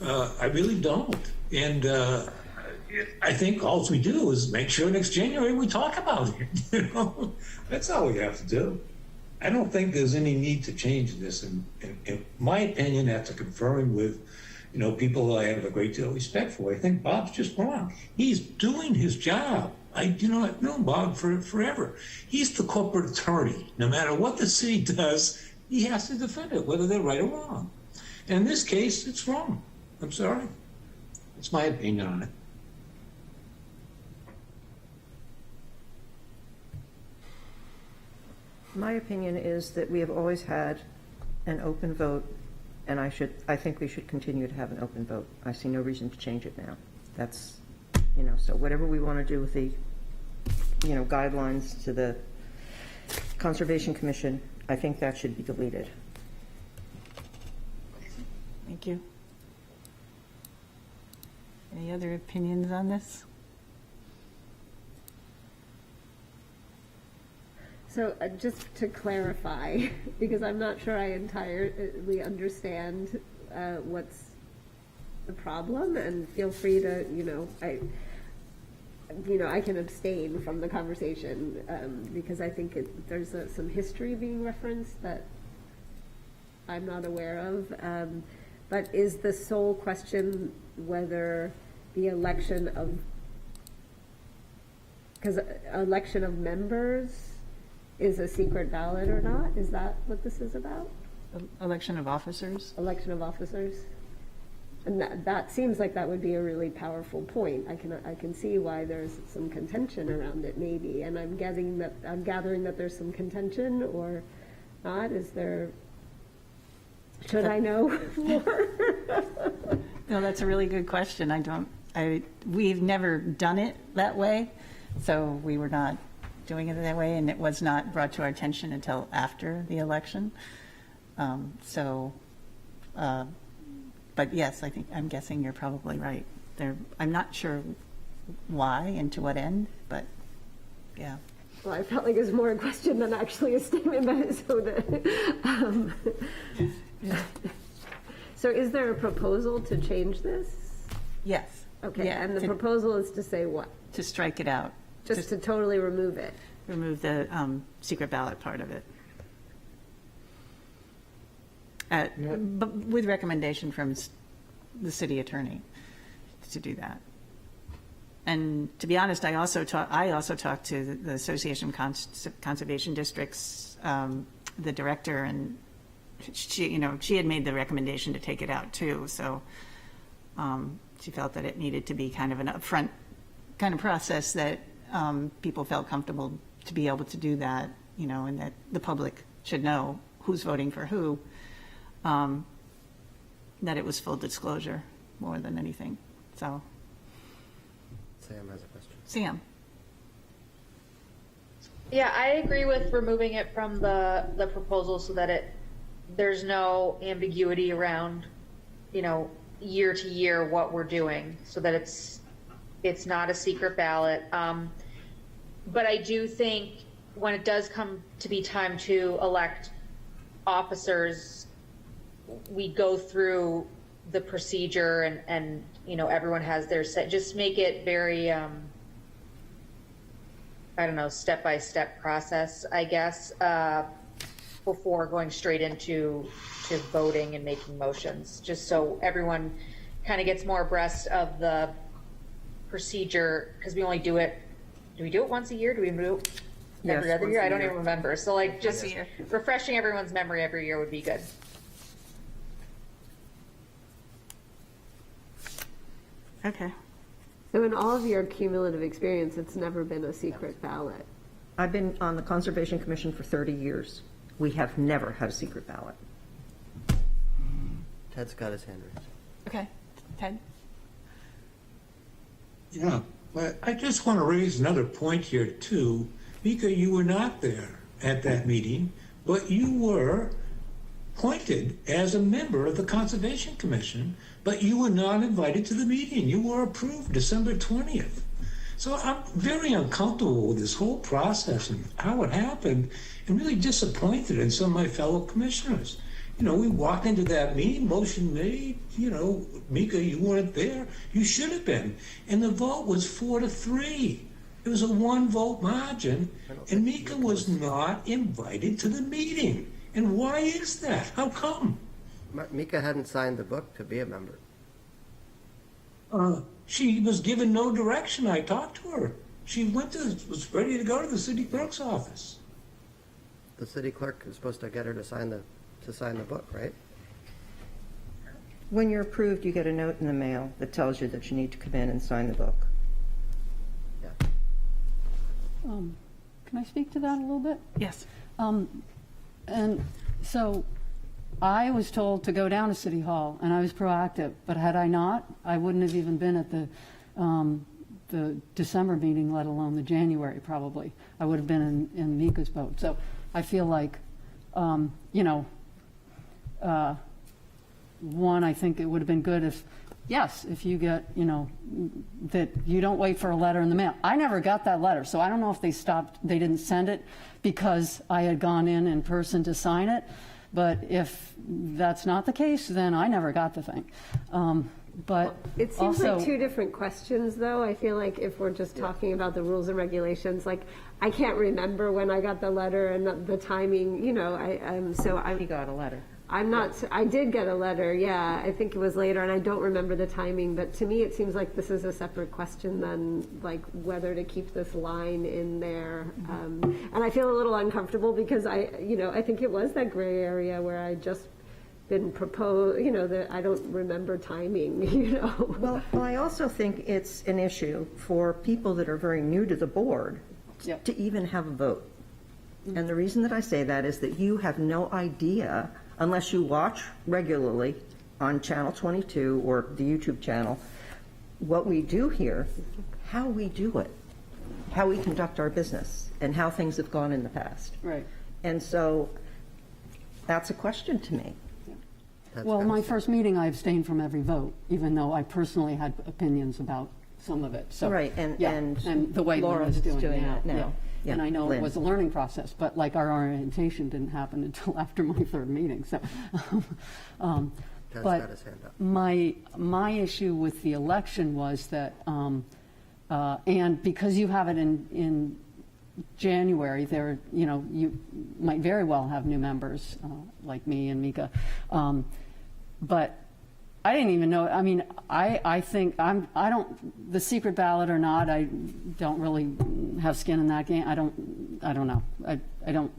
I really don't. And I think all we do is make sure next January we talk about it. You know, that's all we have to do. I don't think there's any need to change this. In my opinion, after conferring with, people I have a great deal of respect for, I think Bob's just wrong. He's doing his job. I've known Bob for forever. He's the corporate attorney. No matter what the city does, he has to defend it, whether they're right or wrong. And in this case, it's wrong. I'm sorry. It's my opinion on it. My opinion is that we have always had an open vote, and I think we should continue to have an open vote. I see no reason to change it now. That's, so whatever we want to do with the, guidelines to the Conservation Commission, I think that should be deleted. Thank you. Any other opinions on this? So just to clarify, because I'm not sure I entirely understand what's the problem, and feel free to, I can abstain from the conversation because I think there's some history being referenced that I'm not aware of. But is the sole question whether the election of members is a secret ballot or not? Is that what this is about? Election of officers? Election of officers. And that seems like that would be a really powerful point. I can see why there's some contention around it, maybe. And I'm gathering that there's some contention or not. Is there? Should I know more? No, that's a really good question. We've never done it that way, so we were not doing it that way, and it was not brought to our attention until after the election. But yes, I'm guessing you're probably right. I'm not sure why and to what end, but yeah. Well, I felt like it was more a question than actually a statement, So is there a proposal to change this? Yes. Okay, Yeah, and the proposal is to say what? to strike it out. Just to totally remove it? Remove the secret ballot part of it. But with recommendation from the city attorney to do that. And to be honest, I also talked to the Association of Conservation Districts, the director, and she had made the recommendation to take it out too. So she felt that it needed to be kind of an upfront kind of process that people felt comfortable to be able to do that, and that the public should know who's voting for who. That it was full disclosure more than anything. So. Sam has a question. Sam. Yeah, I agree with removing it from the proposal so that there's no ambiguity around, year to year what we're doing, so that it's not a secret ballot. But I do think when it does come to be time to elect officers, we go through the procedure and everyone has their set. Just make it very, step-by-step process, I guess, before going straight into voting and making motions, just so everyone kind of gets more abreast of the procedure, because we only do we do it once a year? Do we do it every other year? I don't even remember. So just refreshing everyone's memory every year would be good. Okay. So in all of your cumulative experience, it's never been a secret ballot? I've been on the Conservation Commission for 30 years. We have never had a secret ballot. Ted's got his hand raised. Okay. Ted? Yeah, but I just want to raise another point here too. Mika, you were not there at that meeting, but you were appointed as a member of the Conservation Commission, but you were not invited to the meeting. You were approved December 20th. So I'm very uncomfortable with this whole process and how it happened, and really disappointed in some of my fellow commissioners. We walked into that meeting, motion made, Mika, you weren't there. You should have been. And the vote was 4-3. It was a 1-vote margin, and Mika was not invited to the meeting. And why is that? How come? Mika hadn't signed the book to be a member. She was given no direction. I talked to her. She was ready to go to the city clerk's office. The city clerk is supposed to get her to sign the book, right? When you're approved, you get a note in the mail that tells you that you need to come in and sign the book. Yeah. Can I speak to that a little bit? Yes. And so I was told to go down to City Hall, and I was proactive, but had I not, I wouldn't have even been at the December meeting, let alone the January, probably. I would have been in Mika's boat. So I feel like, one, I think it would have been good if, yes, if you get, that you don't wait for a letter in the mail. I never got that letter, so I don't know if they didn't send it because I had gone in person to sign it. But if that's not the case, then I never got the thing. But it seems also, like two different questions, though. I feel like if we're just talking about the rules and regulations, like I can't remember when I got the letter and the timing. You got a letter. I'm not. I did get a letter. Yeah, I think it was later, and I don't remember the timing. But to me, it seems like this is a separate question than like whether to keep this line in there. And I feel a little uncomfortable because I think it was that gray area where I just been proposed. That I don't remember timing. Well, I also think it's an issue for people that are very new to the board to even have a vote. And the reason that I say that is that you have no idea, unless you watch regularly on Channel 22 or the YouTube channel, what we do here, how we do it, how we conduct our business, and how things have gone in the past. Right. And so that's a question to me. Well, my first meeting, I abstained from every vote, even though I personally had opinions about some of it. So, Right, and the way Laura's Lynn is doing that now. Yeah. Yeah, And I know Lynn. it was a learning process, but like our orientation didn't happen until after my third meeting. So, Ted's got his hand up. my issue with the election was that, and because you have it in January, there, you might very well have new members like me and Mika, but I didn't even know. I mean, I think I don't, the secret ballot or not, I don't really have skin in that game. I don't know. I don't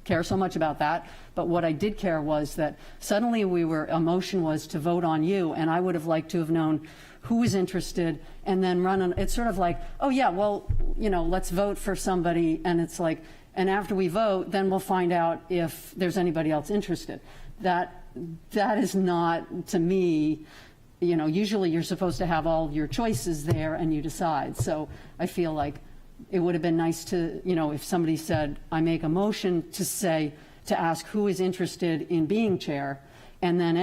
care so much about that. But what I did care was that suddenly a motion was to vote on you, and I would have liked to have known who was interested and then it's sort of like, oh yeah, well, let's vote for somebody, and it's like, and after we vote, then we'll find out if there's anybody else interested. That is not, to me, usually you're supposed to have all your choices there and you decide. So I feel like it would have been nice to, if somebody said, I make a motion to ask who is interested in being chair, and then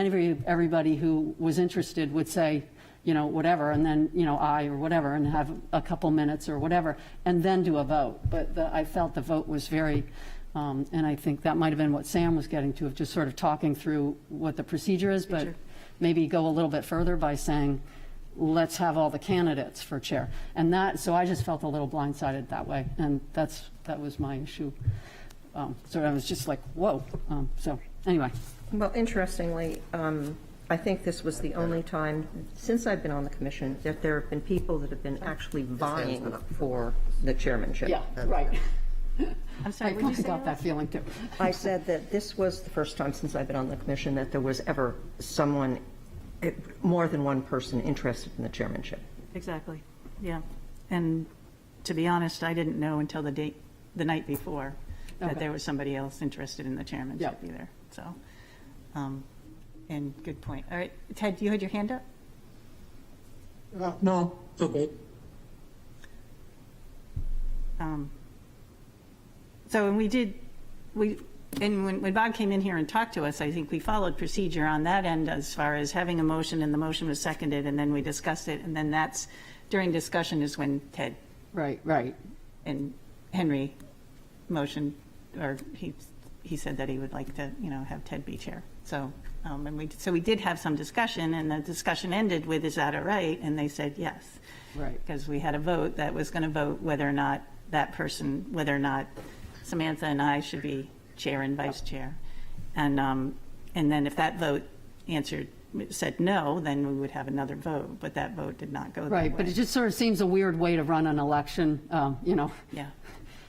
everybody who was interested would say, whatever, and then, I or whatever, and have a couple minutes or whatever, and then do a vote. But I felt the vote was very, and I think that might have been what Sam was getting to, of just sort of talking through what the procedure is, but maybe go a little bit further by saying, let's have all the candidates for chair. And so I just felt a little blindsided that way, and that was my issue. So I was just like, whoa. So anyway. Well, interestingly, I think this was the only time since I've been on the commission that there have been people that have been actually vying for the chairmanship. Yeah, right. I'm sorry, I what did you say? got that feeling too. I said that this was the first time since I've been on the commission that there was ever more than one person interested in the chairmanship. Exactly, yeah. And to be honest, I didn't know until the night before that there was somebody else interested in the chairmanship either. So, and good point. All right, Ted, you had your hand up? No, it's okay. So when Bob came in here and talked to us, I think we followed procedure on that end as far as having a motion, and the motion was seconded, and then we discussed it, and then during discussion is when Ted. Right. And Henry motioned, or he said that he would like to, have Ted be chair. So, so we did have some discussion, and the discussion ended with, is that all right? And they said yes. Right. Because we had a vote that was going to vote whether or not that person, whether or not Samantha and I should be chair and vice chair. And then if that vote said no, then we would have another vote, but that vote did not go that way. Right, but it just sort of seems a weird way to run an election, Yeah.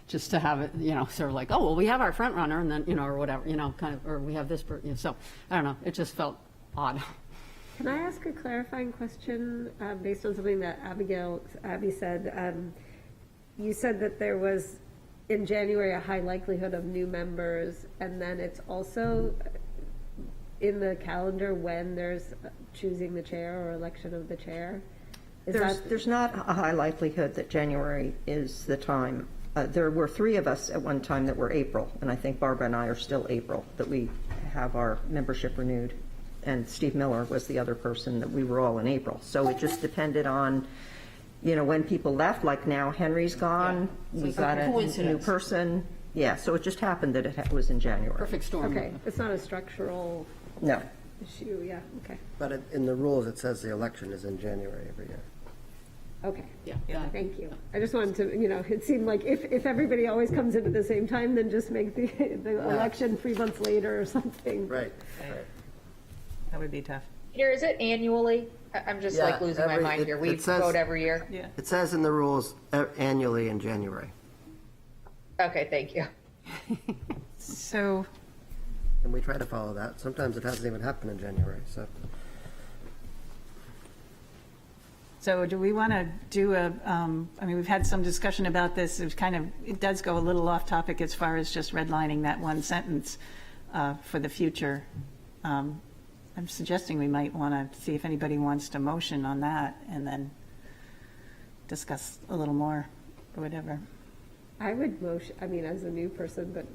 just to have it, sort of like, oh, well, we have our front runner and then, or whatever, kind of, or we have this, so, I don't know, it just felt odd. Can I ask a clarifying question based on something that Abby said? You said that there was, in January, a high likelihood of new members, and then it's also in the calendar when there's choosing the chair or election of the chair? There's not a high likelihood that January is the time. There were 3 of us at one time that were April, and I think Barbara and I are still April, that we have our membership renewed. And Steve Miller was the other person that we were all in April. So it just depended on, when people left, like now Henry's gone, we got a new person. Yeah, so it just happened that it was in January. Perfect storm. Okay, it's not a structural No. issue, yeah, okay. But in the rules, it says the election is in January every year. Okay. Yeah. Thank you. I just wanted to, it seemed like if everybody always comes in at the same time, then just make the election 3 months later or something. Right. That would be tough. Peter, is it annually? I'm just Yeah, losing my mind here. We it says- vote every year. Yeah. It says in the rules annually in January. Okay, thank you. So, And we try to follow that. Sometimes it hasn't even happened in January, so. So do we want to do we've had some discussion about this. It does go a little off topic as far as just redlining that one sentence for the future. I'm suggesting we might want to see if anybody wants to motion on that and then discuss a little more or whatever. I would motion, as a new person, but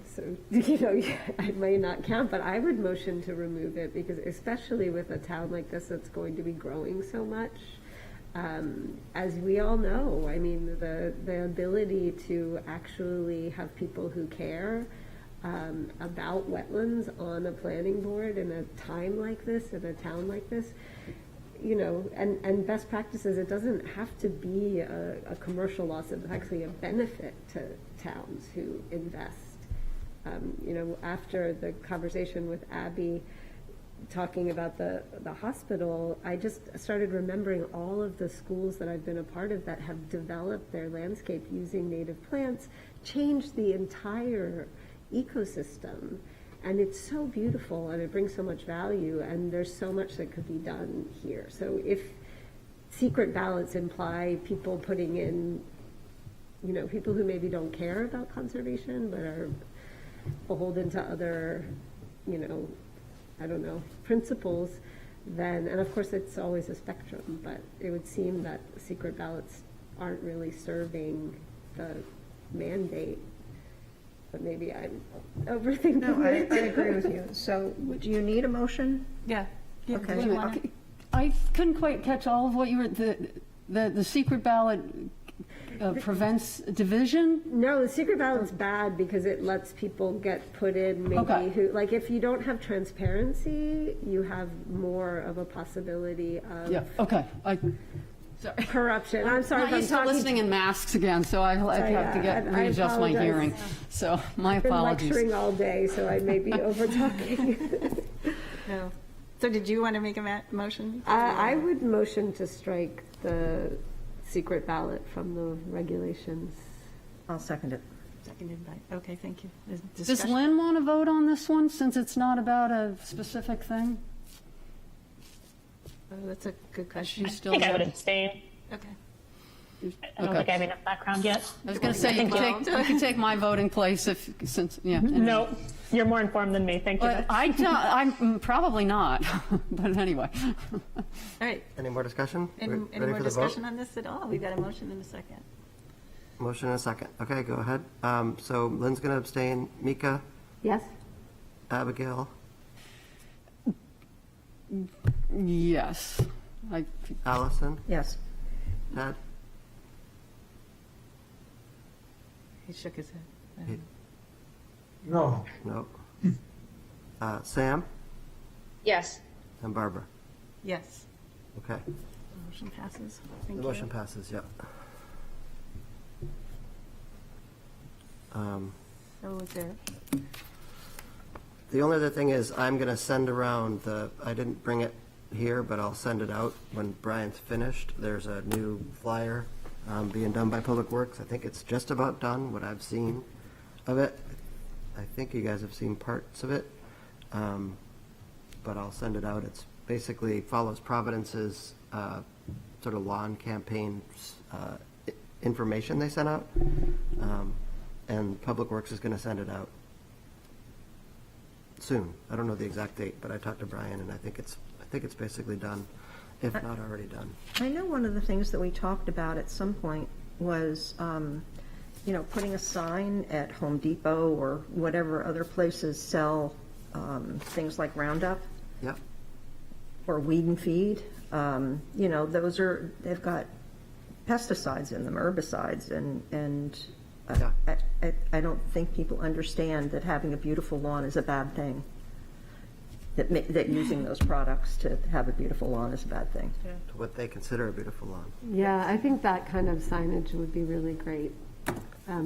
I may not count, but I would motion to remove it because especially with a town like this that's going to be growing so much, as we all know, the ability to actually have people who care about wetlands on a planning board in a time like this, in a town like this, and best practices, it doesn't have to be a commercial loss. It's actually a benefit to towns who invest. After the conversation with Abby talking about the hospital, I just started remembering all of the schools that I've been a part of that have developed their landscape using native plants, changed the entire ecosystem. And it's so beautiful and it brings so much value and there's so much that could be done here. So if secret ballots imply people putting in, people who maybe don't care about conservation but are beholden to other, principles, then, and of course it's always a spectrum, but it would seem that secret ballots aren't really serving the mandate. But maybe I'm overthinking No, I it. agree with you. So do you need a motion? Yeah. Okay. Do you wanna- I couldn't quite catch all of what you were, the secret ballot prevents division? No, the secret ballot's bad because it lets people get put in maybe Okay. who, like if you don't have transparency, you have more of a possibility of Yeah, okay. corruption. I'm sorry if I'm I'm used to talking. listening in masks again, so I have to I readjust my apologize. hearing. So my I've been apologies. lecturing all day, so I may be over talking. No. So did you want to make a motion? I would motion to strike the secret ballot from the regulations. I'll second it. Seconded by, okay, thank you. Does Discussion? Lynn want to vote on this one, since it's not about a specific thing? Oh, that's a good question. She's I still think I would there? abstain. Okay. I don't think I have enough background yet. I was going to say, you can take my voting place yeah. No, you're more informed than me. Thank you. But I'm probably not, but anyway. All right. Any more discussion? Any Ready more for the vote? discussion on this at all? We've got a motion in a second. Motion and a second. Okay, go ahead. So Lynn's going to abstain. Mika, Yes? Abigail, Yes. Allison, Yes. Ted, He shook his head. No. no. Sam, Yes. And Barbara? Yes. Okay. Motion passes. The Thank motion you. passes, yeah. So is there, The only other thing is, I'm going to send around I didn't bring it here, but I'll send it out when Brian's finished. There's a new flyer being done by Public Works. I think it's just about done, what I've seen of it. I think you guys have seen parts of it, but I'll send it out. It's basically follows Providence's sort of lawn campaign information they sent out, and Public Works is going to send it out soon. I don't know the exact date, but I talked to Brian, and I think it's basically done, if not already done. I know one of the things that we talked about at some point was, putting a sign at Home Depot or whatever other places sell things like Roundup. Yep. Or Weed and Feed. They've got pesticides in them, herbicides, and I don't think people understand that having a beautiful lawn is a bad thing. That using those products to have a beautiful lawn is a bad thing. To what they consider a beautiful lawn. Yeah, I think that kind of signage would be really great,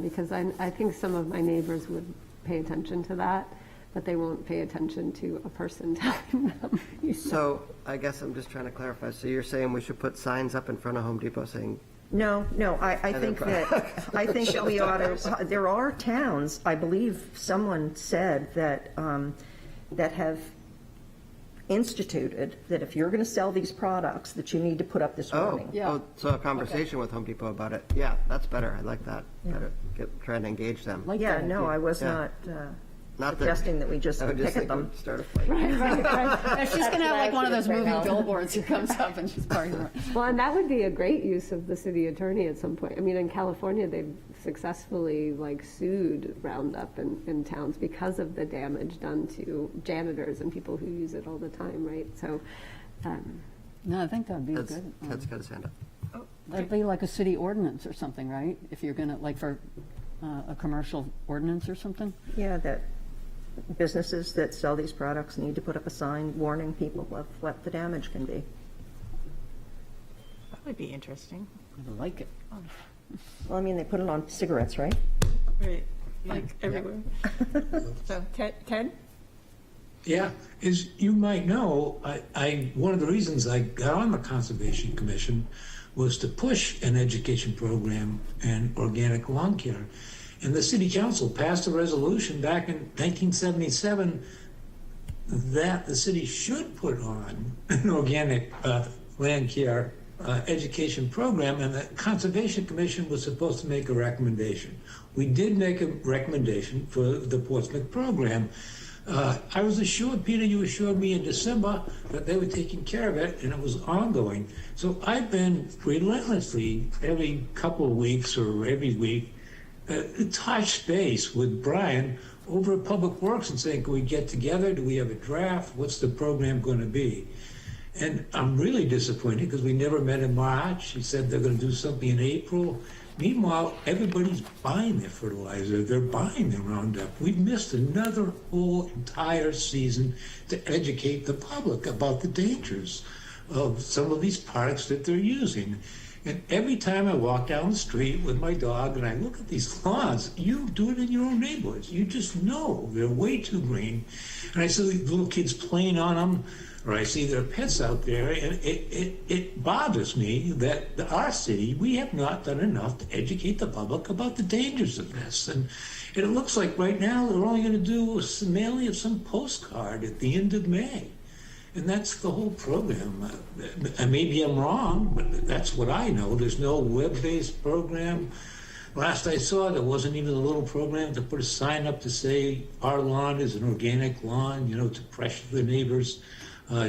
because I think some of my neighbors would pay attention to that, but they won't pay attention to a person telling them. So I guess I'm just trying to clarify. So you're saying we should put signs up in front of Home Depot saying, No, I think that we ought to, there are towns, I believe someone said that, that have instituted that if you're going to sell these products, that you need to put up this warning. so a conversation with Home Depot about it. Yeah, that's better. I like that. Better trying to engage them. I was not suggesting that we just pick at them. Start a fight. Yeah, she's going to have like one of those moving billboards who comes up and she's parking around. Well, and that would be a great use of the city attorney at some point. I mean, in California, they've successfully sued Roundup in towns because of the damage done to janitors and people who use it all the time, right? So, no, I think that'd be Ted's good. got his hand up. That'd be like a city ordinance or something, right? If you're going to, like for a commercial ordinance or something? Yeah, that businesses that sell these products need to put up a sign warning people of what the damage can be. that would be interesting. I like it. Well, I mean, they put it on cigarettes, right? Right, like everywhere. So, Ted? Yeah, as you might know, one of the reasons I got on the Conservation Commission was to push an education program and organic lawn care. And the City Council passed a resolution back in 1977 that the city should put on an organic land care education program, and the Conservation Commission was supposed to make a recommendation. We did make a recommendation for the Portsmouth program. I was assured, Peter, you assured me in December that they were taking care of it and it was ongoing. So I've been relentlessly, every couple of weeks or every week, touch base with Brian over at Public Works and saying, can we get together? Do we have a draft? What's the program going to be? And I'm really disappointed because we never met in March. He said they're going to do something in April. Meanwhile, everybody's buying their fertilizer. They're buying their Roundup. We've missed another whole entire season to educate the public about the dangers of some of these products that they're using. And every time I walk down the street with my dog and I look at these lawns, you do it in your own neighborhoods. You just know they're way too green. And I see little kids playing on them, or I see their pets out there, and it bothers me that our city, we have not done enough to educate the public about the dangers of this. And it looks like right now they're only going to do a mailing of some postcard at the end of May. And that's the whole program. Maybe I'm wrong, but that's what I know. There's no web-based program. Last I saw, there wasn't even a little program to put a sign up to say our lawn is an organic lawn, to pressure the neighbors.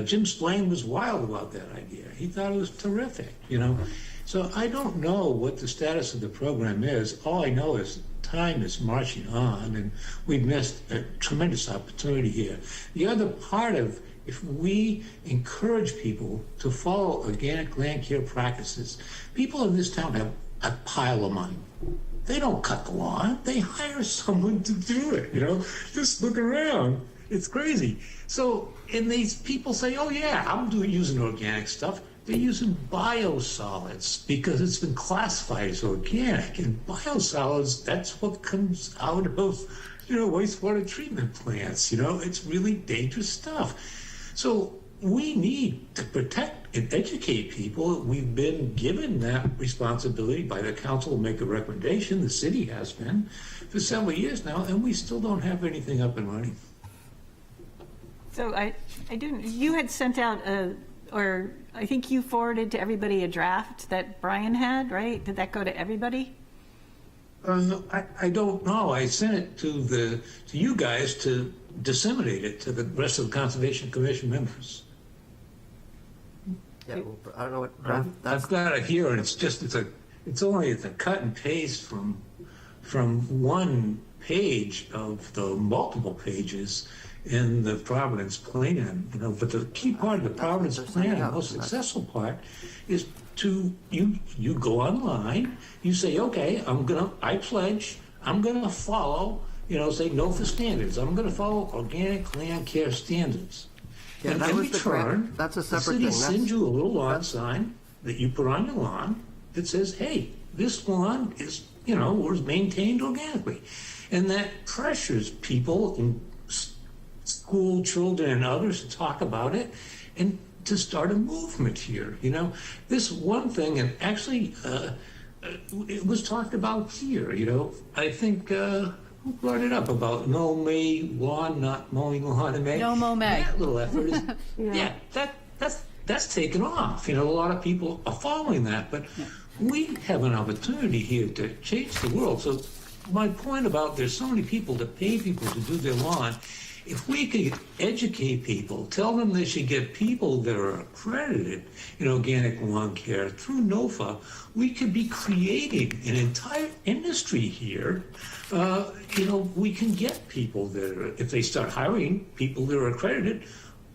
Jim Splain was wild about that idea. He thought it was terrific, So I don't know what the status of the program is. All I know is time is marching on, and we've missed a tremendous opportunity here. The other part of, if we encourage people to follow organic land care practices, people in this town have a pile of money. They don't cut the lawn. They hire someone to do it, Just look around. It's crazy. So, and these people say, oh yeah, I'm using organic stuff. They're using biosolids because it's been classified as organic. And biosolids, that's what comes out of, wastewater treatment plants. It's really dangerous stuff. So we need to protect and educate people. We've been given that responsibility by the council to make a recommendation. The city has been for several years now, and we still don't have anything up and running. So you had sent out or I think you forwarded to everybody a draft that Brian had, right? Did that go to everybody? I don't know. I sent it to you guys to disseminate it to the rest of the Conservation Commission members. Yeah, well, I don't know what draft I've got it here, and it's only a cut and paste from one page of the multiple pages in the Providence Plan, but the key part of the Providence Plan, the most successful part, is you go online, you say, okay, I pledge, I'm gonna follow, say no for standards, I'm gonna follow organic land care standards. Yeah, and that in was the return, grant. That's a separate the thing. city sends you a little lawn sign that you put on your lawn that says, hey, this lawn is, was maintained organically. And that pressures people and school children and others to talk about it and to start a movement here. This one thing, and actually it was talked about here, I think, who brought it up about no May lawn, not mowing lawn in May? No mow May. That little effort is, that's taken off. A lot of people are following that, but we have an opportunity here to change the world. So my point about there's so many people that pay people to do their lawn, if we could educate people, tell them they should get people that are accredited in organic lawn care through NOFA, we could be creating an entire industry here. We can get people that are, if they start hiring people that are accredited,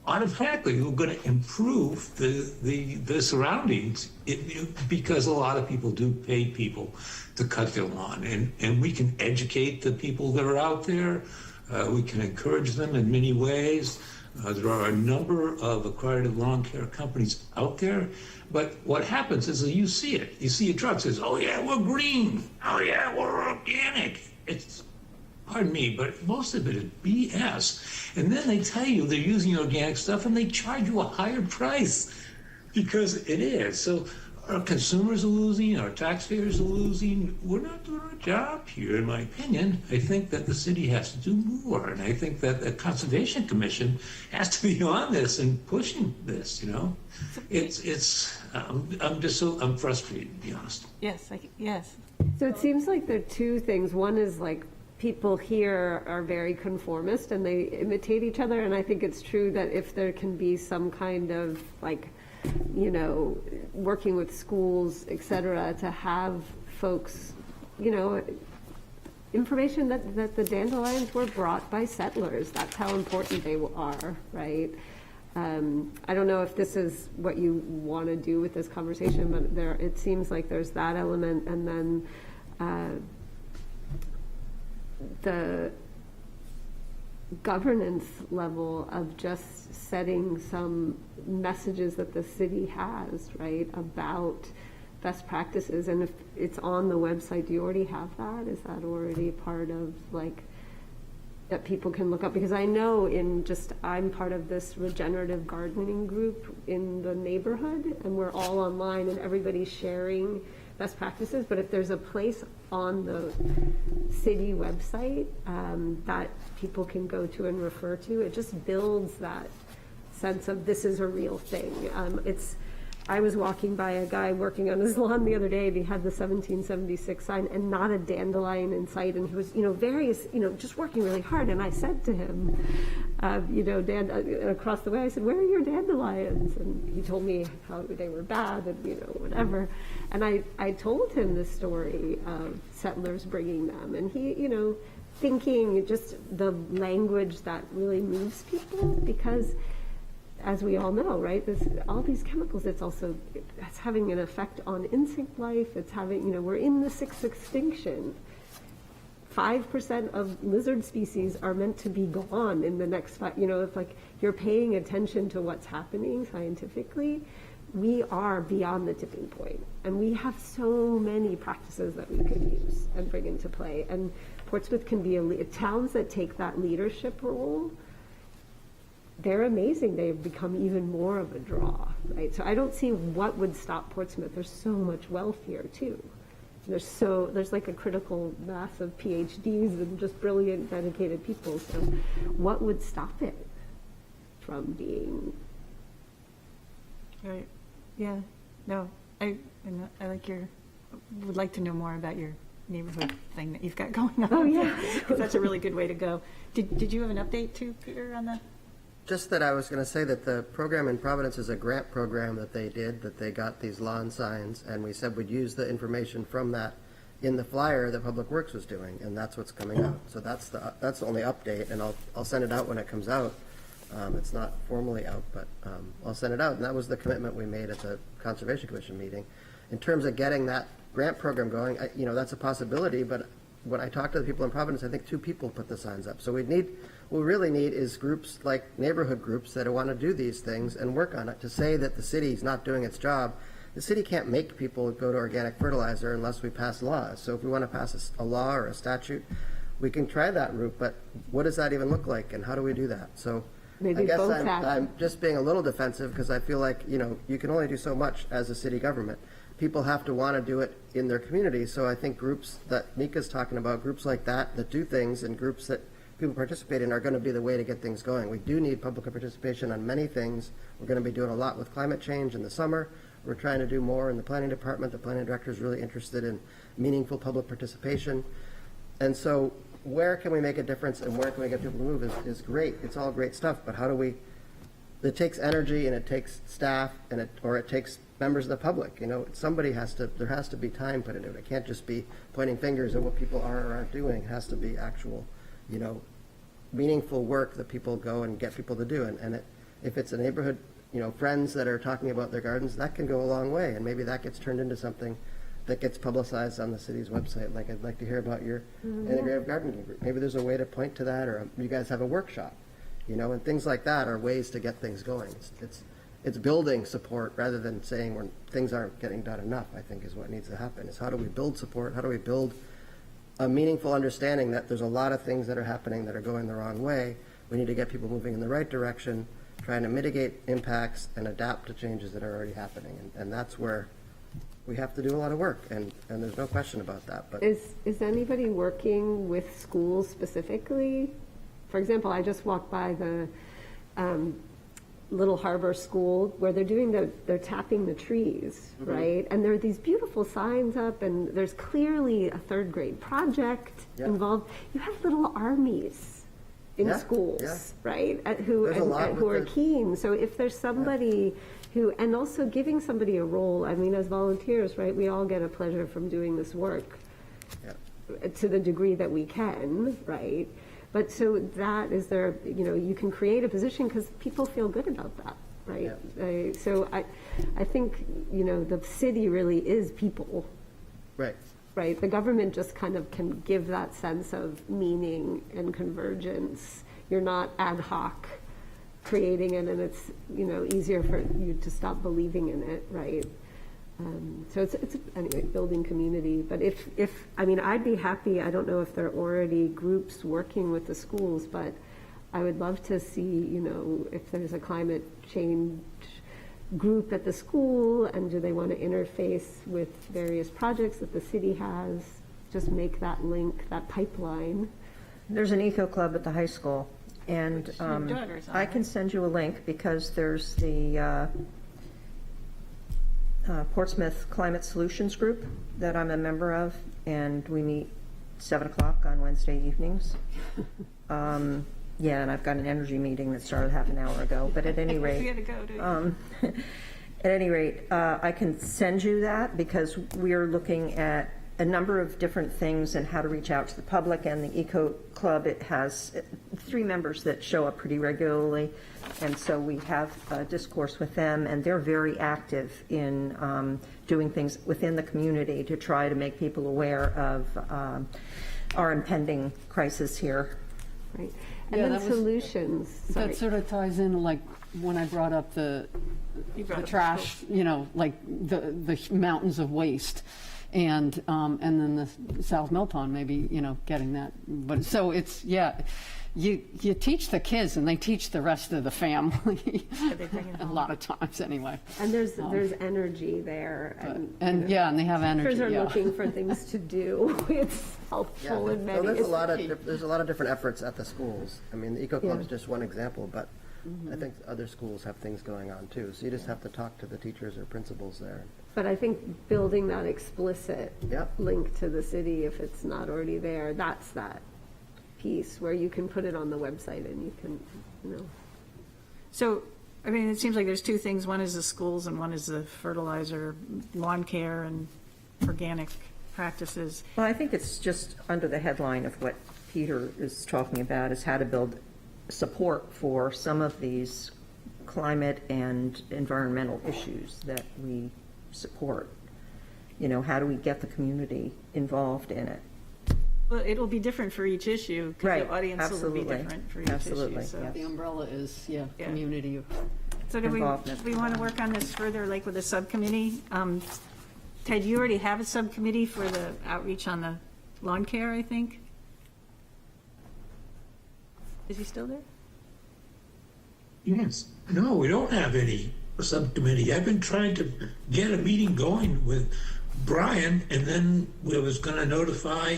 automatically we're going to improve the surroundings because a lot of people do pay people to cut their lawn, and we can educate the people that are out there. We can encourage them in many ways. There are a number of accredited lawn care companies out there. But what happens is that you see it. You see a truck says, oh yeah, we're green. Oh yeah, we're organic. It's, pardon me, but most of it is BS. And then they tell you they're using organic stuff and they charge you a higher price because it is. So our consumers are losing, our taxpayers are losing. We're not doing our job here, in my opinion. I think that the city has to do more, and I think that the Conservation Commission has to be on this and pushing this. I'm frustrated, to be honest. Yes, yes. So it seems like there are two things. One is like people here are very conformist and they imitate each other, and I think it's true that if there can be some kind of working with schools, et cetera, to have folks, information that the dandelions were brought by settlers. That's how important they are, right? I don't know if this is what you want to do with this conversation, but it seems like there's that element, and then the governance level of just setting some messages that the city has, right, about best practices. And if it's on the website, do you already have that? Is that already part of that people can look up? Because I know I'm part of this regenerative gardening group in the neighborhood, and we're all online and everybody's sharing best practices. But if there's a place on the city website that people can go to and refer to, it just builds that sense of this is a real thing. I was walking by a guy working on his lawn the other day, and he had the 1776 sign and not a dandelion in sight, and he was, just working really hard. And I said to him, across the way, I said, "Where are your dandelions?" And he told me how they were bad and whatever. And I told him the story of settlers bringing them, and he, thinking just the language that really moves people, because as we all know, right, all these chemicals, it's having an effect on insect life. It's having, we're in the sixth extinction 5% of lizard species are meant to be gone in the next if like you're paying attention to what's happening scientifically, we are beyond the tipping point. And we have so many practices that we could use and bring into play. And Portsmouth can be towns that take that leadership role. They're amazing. They've become even more of a draw, right? So I don't see what would stop Portsmouth. There's so much wealth here too. There's like a critical mass of PhDs and just brilliant, dedicated people. So what would stop it from being? Right. Yeah. No, I would like to know more about your neighborhood thing that you've got going on. Oh, yeah. Because that's a really good way to go. Did you have an update too, Peter, on that? Just that I was going to say that the program in Providence is a grant program that they got these lawn signs, and we said we'd use the information from that in the flyer that Public Works was doing, and that's what's coming out. So that's the only update, and I'll send it out when it comes out. It's not formally out, but I'll send it out, and that was the commitment we made at the Conservation Commission meeting. In terms of getting that grant program going, that's a possibility, but when I talked to the people in Providence, I think 2 people put the signs up. So what we really need is groups like neighborhood groups that want to do these things and work on it. To say that the city's not doing its job, the city can't make people go to organic fertilizer unless we pass laws. So if we want to pass a law or a statute, we can try that route, but what does that even look like, and how do we do that? So Maybe I guess both I'm just being a little defensive because I feel like, you can only do so much as a city government. People have to want to do it in their community. So I think groups that Mika's talking about, groups like that do things, and groups that people participate in are going to be the way to get things going. We do need public participation on many things. We're going to be doing a lot with climate change in the summer. We're trying to do more in the planning department. The planning director is really interested in meaningful public participation. And so where can we make a difference and where can we get people to move is great. It's all great stuff, but how do we, it takes energy and it takes staff and it takes members of the public. Somebody there has to be time put into it. It can't just be pointing fingers at what people are or aren't doing. It has to be actual, meaningful work that people go and get people to do. And if it's a neighborhood, friends that are talking about their gardens, that can go a long way. And maybe that gets turned into something that gets publicized on the city's website. Like, I'd like to hear about your integrative gardening group. Maybe there's a way to point to that, or you guys have a workshop, and things like that are ways to get things going. It's building support rather than saying when things aren't getting done enough, I think is what needs to happen, is how do we build support? How do we build a meaningful understanding that there's a lot of things that are happening that are going the wrong way. We need to get people moving in the right direction, trying to mitigate impacts and adapt to changes that are already happening. And that's where we have to do a lot of work, and there's no question about that. But Is anybody working with schools specifically? For example, I just walked by the Little Harbor School where they're tapping the trees, right? And there are these beautiful signs up, and there's clearly a 3rd grade project involved. You have little armies in schools, right? Who are keen. So if there's somebody who, and also giving somebody a role, as volunteers, right, we all get a pleasure from doing this work to the degree that we can, right? But so that is there, you can create a position because people feel good about that, right? Yeah. So I think, the city really is people. Right. Right. The government just kind of can give that sense of meaning and convergence. You're not ad hoc creating it, and it's, easier for you to stop believing in it, right? So it's anyway, building community. But I'd be happy. I don't know if there are already groups working with the schools, but I would love to see, if there's a climate change group at the school, and do they want to interface with various projects that the city has, just make that link, that pipeline. There's an eco club at the high school, and I can send you a link because there's the Portsmouth Climate Solutions Group that I'm a member of, and we meet 7 o'clock on Wednesday evenings. And I've got an energy meeting that started half an hour ago, but at any rate, I can send you that because we are looking at a number of different things and how to reach out to the public. And the Eco Club, it has 3 members that show up pretty regularly, and so we have a discourse with them, and they're very active in doing things within the community to try to make people aware of our impending crisis here. Right. Yeah, And then that was- solutions, sorry. That sort of ties in, like, when I brought up the trash, you know, like the mountains of waste. And then the South Mill Pond, maybe, you know, getting that. But so it's, yeah, you teach the kids and they teach the rest of the family. A lot of times anyway. And there's energy there. And you know, yeah, and they have energy. teachers are yeah. looking for things to do. It's helpful in many. There's it's- a lot of different efforts at the schools. I mean, the Eco Club is just one example, but I think other schools have things going on too. So you just have to talk to the teachers or principals there. But I think building that explicit Yep. link to the city, if it's not already there, that's that piece where you can put it on the website and you can, you know. So, I mean, it seems like there's two things. One is the schools and one is the fertilizer, lawn care and organic practices. Well, I think it's just under the headline of what Peter is talking about, is how to build support for some of these climate and environmental issues that we support. You know, how do we get the community involved in it? Well, it'll be different for each issue, because Right, the audience will be absolutely. different for each Absolutely, issue. So, yeah. The umbrella is, Yeah. community. So do Involvement. we want to work on this further, like with a subcommittee? Ted, you already have a subcommittee for the outreach on the lawn care, I think? Is he still there? Yes. No, we don't have any subcommittee. I've been trying to get a meeting going with Brian, and then we was going to notify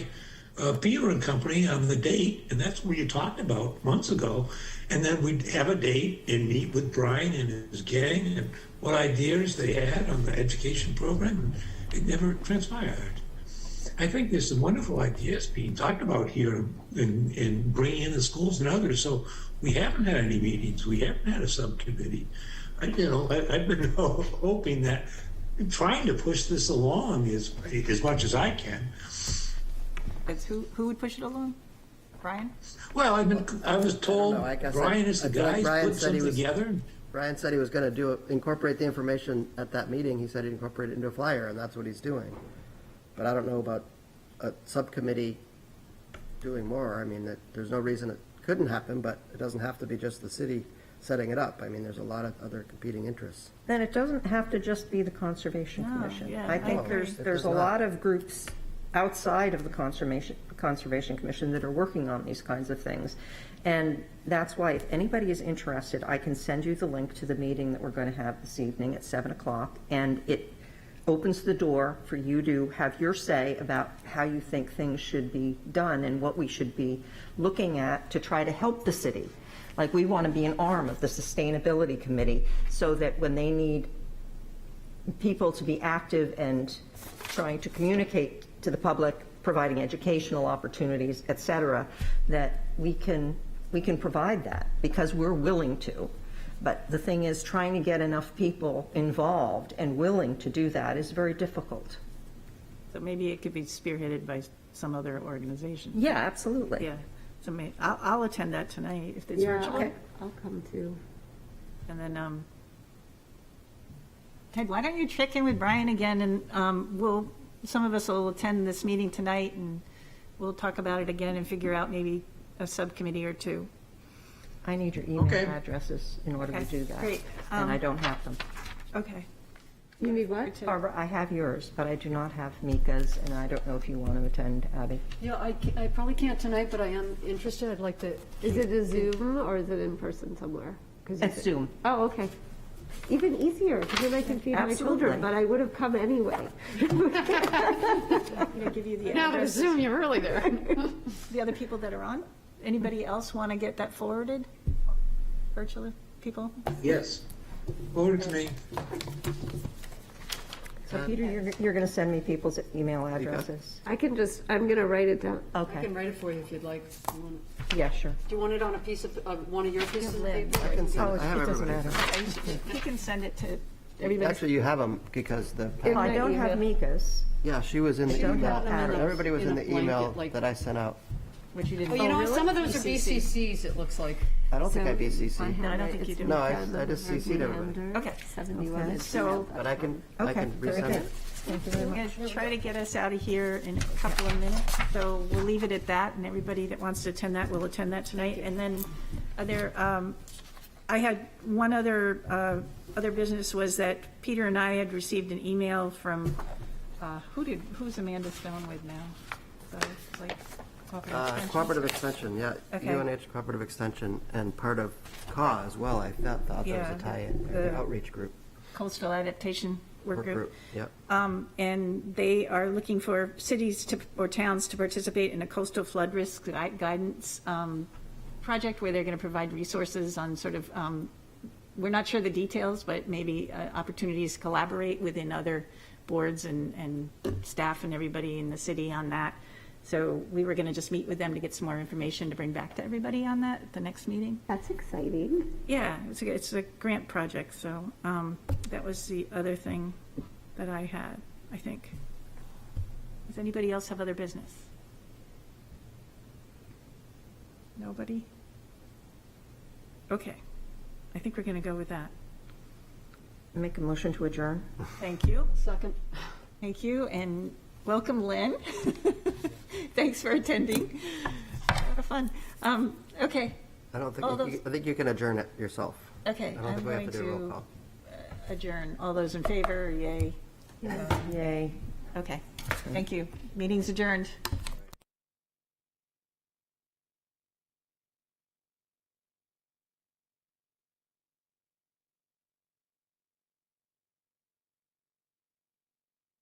Peter and company on the date, and that's what you talked about months ago. And then we'd have a date and meet with Brian and his gang and what ideas they had on the education program. It never transpired. I think there's some wonderful ideas being talked about here in bringing in the schools and others. So we haven't had any meetings. We haven't had a subcommittee. I've been hoping that, trying to push this along as much as I can. Who would push it along? Brian? Well, I was told I guess Brian is the I feel like guy Brian who put said he something was- together. Brian said he was going to incorporate the information at that meeting. He said he'd incorporate it into a flyer, and that's what he's doing. But I don't know about a subcommittee doing more. I mean, there's no reason it couldn't happen, but it doesn't have to be just the city setting it up. I mean, there's a lot of other competing interests. Then it doesn't have to just be the Conservation No, Commission. yeah, I I think agree. there's It a does not. lot of groups outside of the Conservation Commission that are working on these kinds of things. And that's why, if anybody is interested, I can send you the link to the meeting that we're going to have this evening at 7 o'clock. And it opens the door for you to have your say about how you think things should be done and what we should be looking at to try to help the city. Like, we want to be an arm of the Sustainability Committee so that when they need people to be active and trying to communicate to the public, providing educational opportunities, et cetera, that we can provide that because we're willing to. But the thing is, trying to get enough people involved and willing to do that is very difficult. So maybe it could be spearheaded by some other organization. Yeah, absolutely. Yeah. So I'll attend that tonight if it's virtual. Okay, I'll come too. And then, Ted, why don't you check in with Brian again, and some of us will attend this meeting tonight, and we'll talk about it again and figure out maybe a subcommittee or two. I need your email Okay. addresses in order to Okay, do that. great. And I don't have them. Okay. You need what? Barbara, I have yours, but I do not have Mika's, and I don't know if you want to attend, Abby. Yeah, I probably can't tonight, but I am interested. I'd like to. Is it a Zoom or is it in person somewhere? 'Cause you It's said- Zoom. Oh, okay. Even easier, because then I can feed my Absolutely. children, but I would have come anyway. I'm going to give you the Now to addresses. assume you're really there. The other people that are on? Anybody else want to get that forwarded? Virtual people? Yes. Forward to me. So Peter, you're going to send me people's email addresses? I'm going to write it down. I Okay. can write it for you if you'd like. Yeah, sure. Do you want it on a piece of one of your pieces of paper? I can send Oh, it. I have it doesn't everybody's. matter. He can send it to everybody. Actually, you have them because I don't have Mika's. yeah, she was in the don't email. have them in a- Everybody was in in a the blanket, email like- that I sent out. Which you didn't. Oh, you know, really? some of those are BCC. BCCs, it looks like. I don't think So I BCC. No, I don't think you do. No, I just CC'd everybody. Okay. 71 Okay. is So- But I can Okay, very resend good. it. Thank you very We're much. going to try to get us out of here in a couple of minutes, so we'll leave it at that, and everybody that wants to attend that will attend that tonight. And then I had one other business was that Peter and I had received an email from, who's Amanda Stone with now? So, like, Cooperative Extension, yeah. Okay. UNH Cooperative Extension, and part of CAW as well. I thought there was Yeah, a tie-in, the- the outreach group. Coastal Adaptation Work Group. Yep. And they are looking for cities or towns to participate in a coastal flood risk guidance project where they're going to provide resources on sort of, we're not sure the details, but maybe opportunities to collaborate within other boards and staff and everybody in the city on that. So we were going to just meet with them to get some more information to bring back to everybody on that at the next meeting. That's exciting. Yeah, it's a grant project, so that was the other thing that I had, I think. Does anybody else have other business? Nobody? Okay, I think we're going to go with that. Make a motion to adjourn. Thank you. Second. Thank you, and welcome, Lynn. Thanks for attending. A lot of fun. Okay, I don't All think, I think you can adjourn it yourself. okay, I don't I'm think we have going to do a roll to call. adjourn. All those in favor, yay. Yay. Okay, thank you. Meeting's adjourned.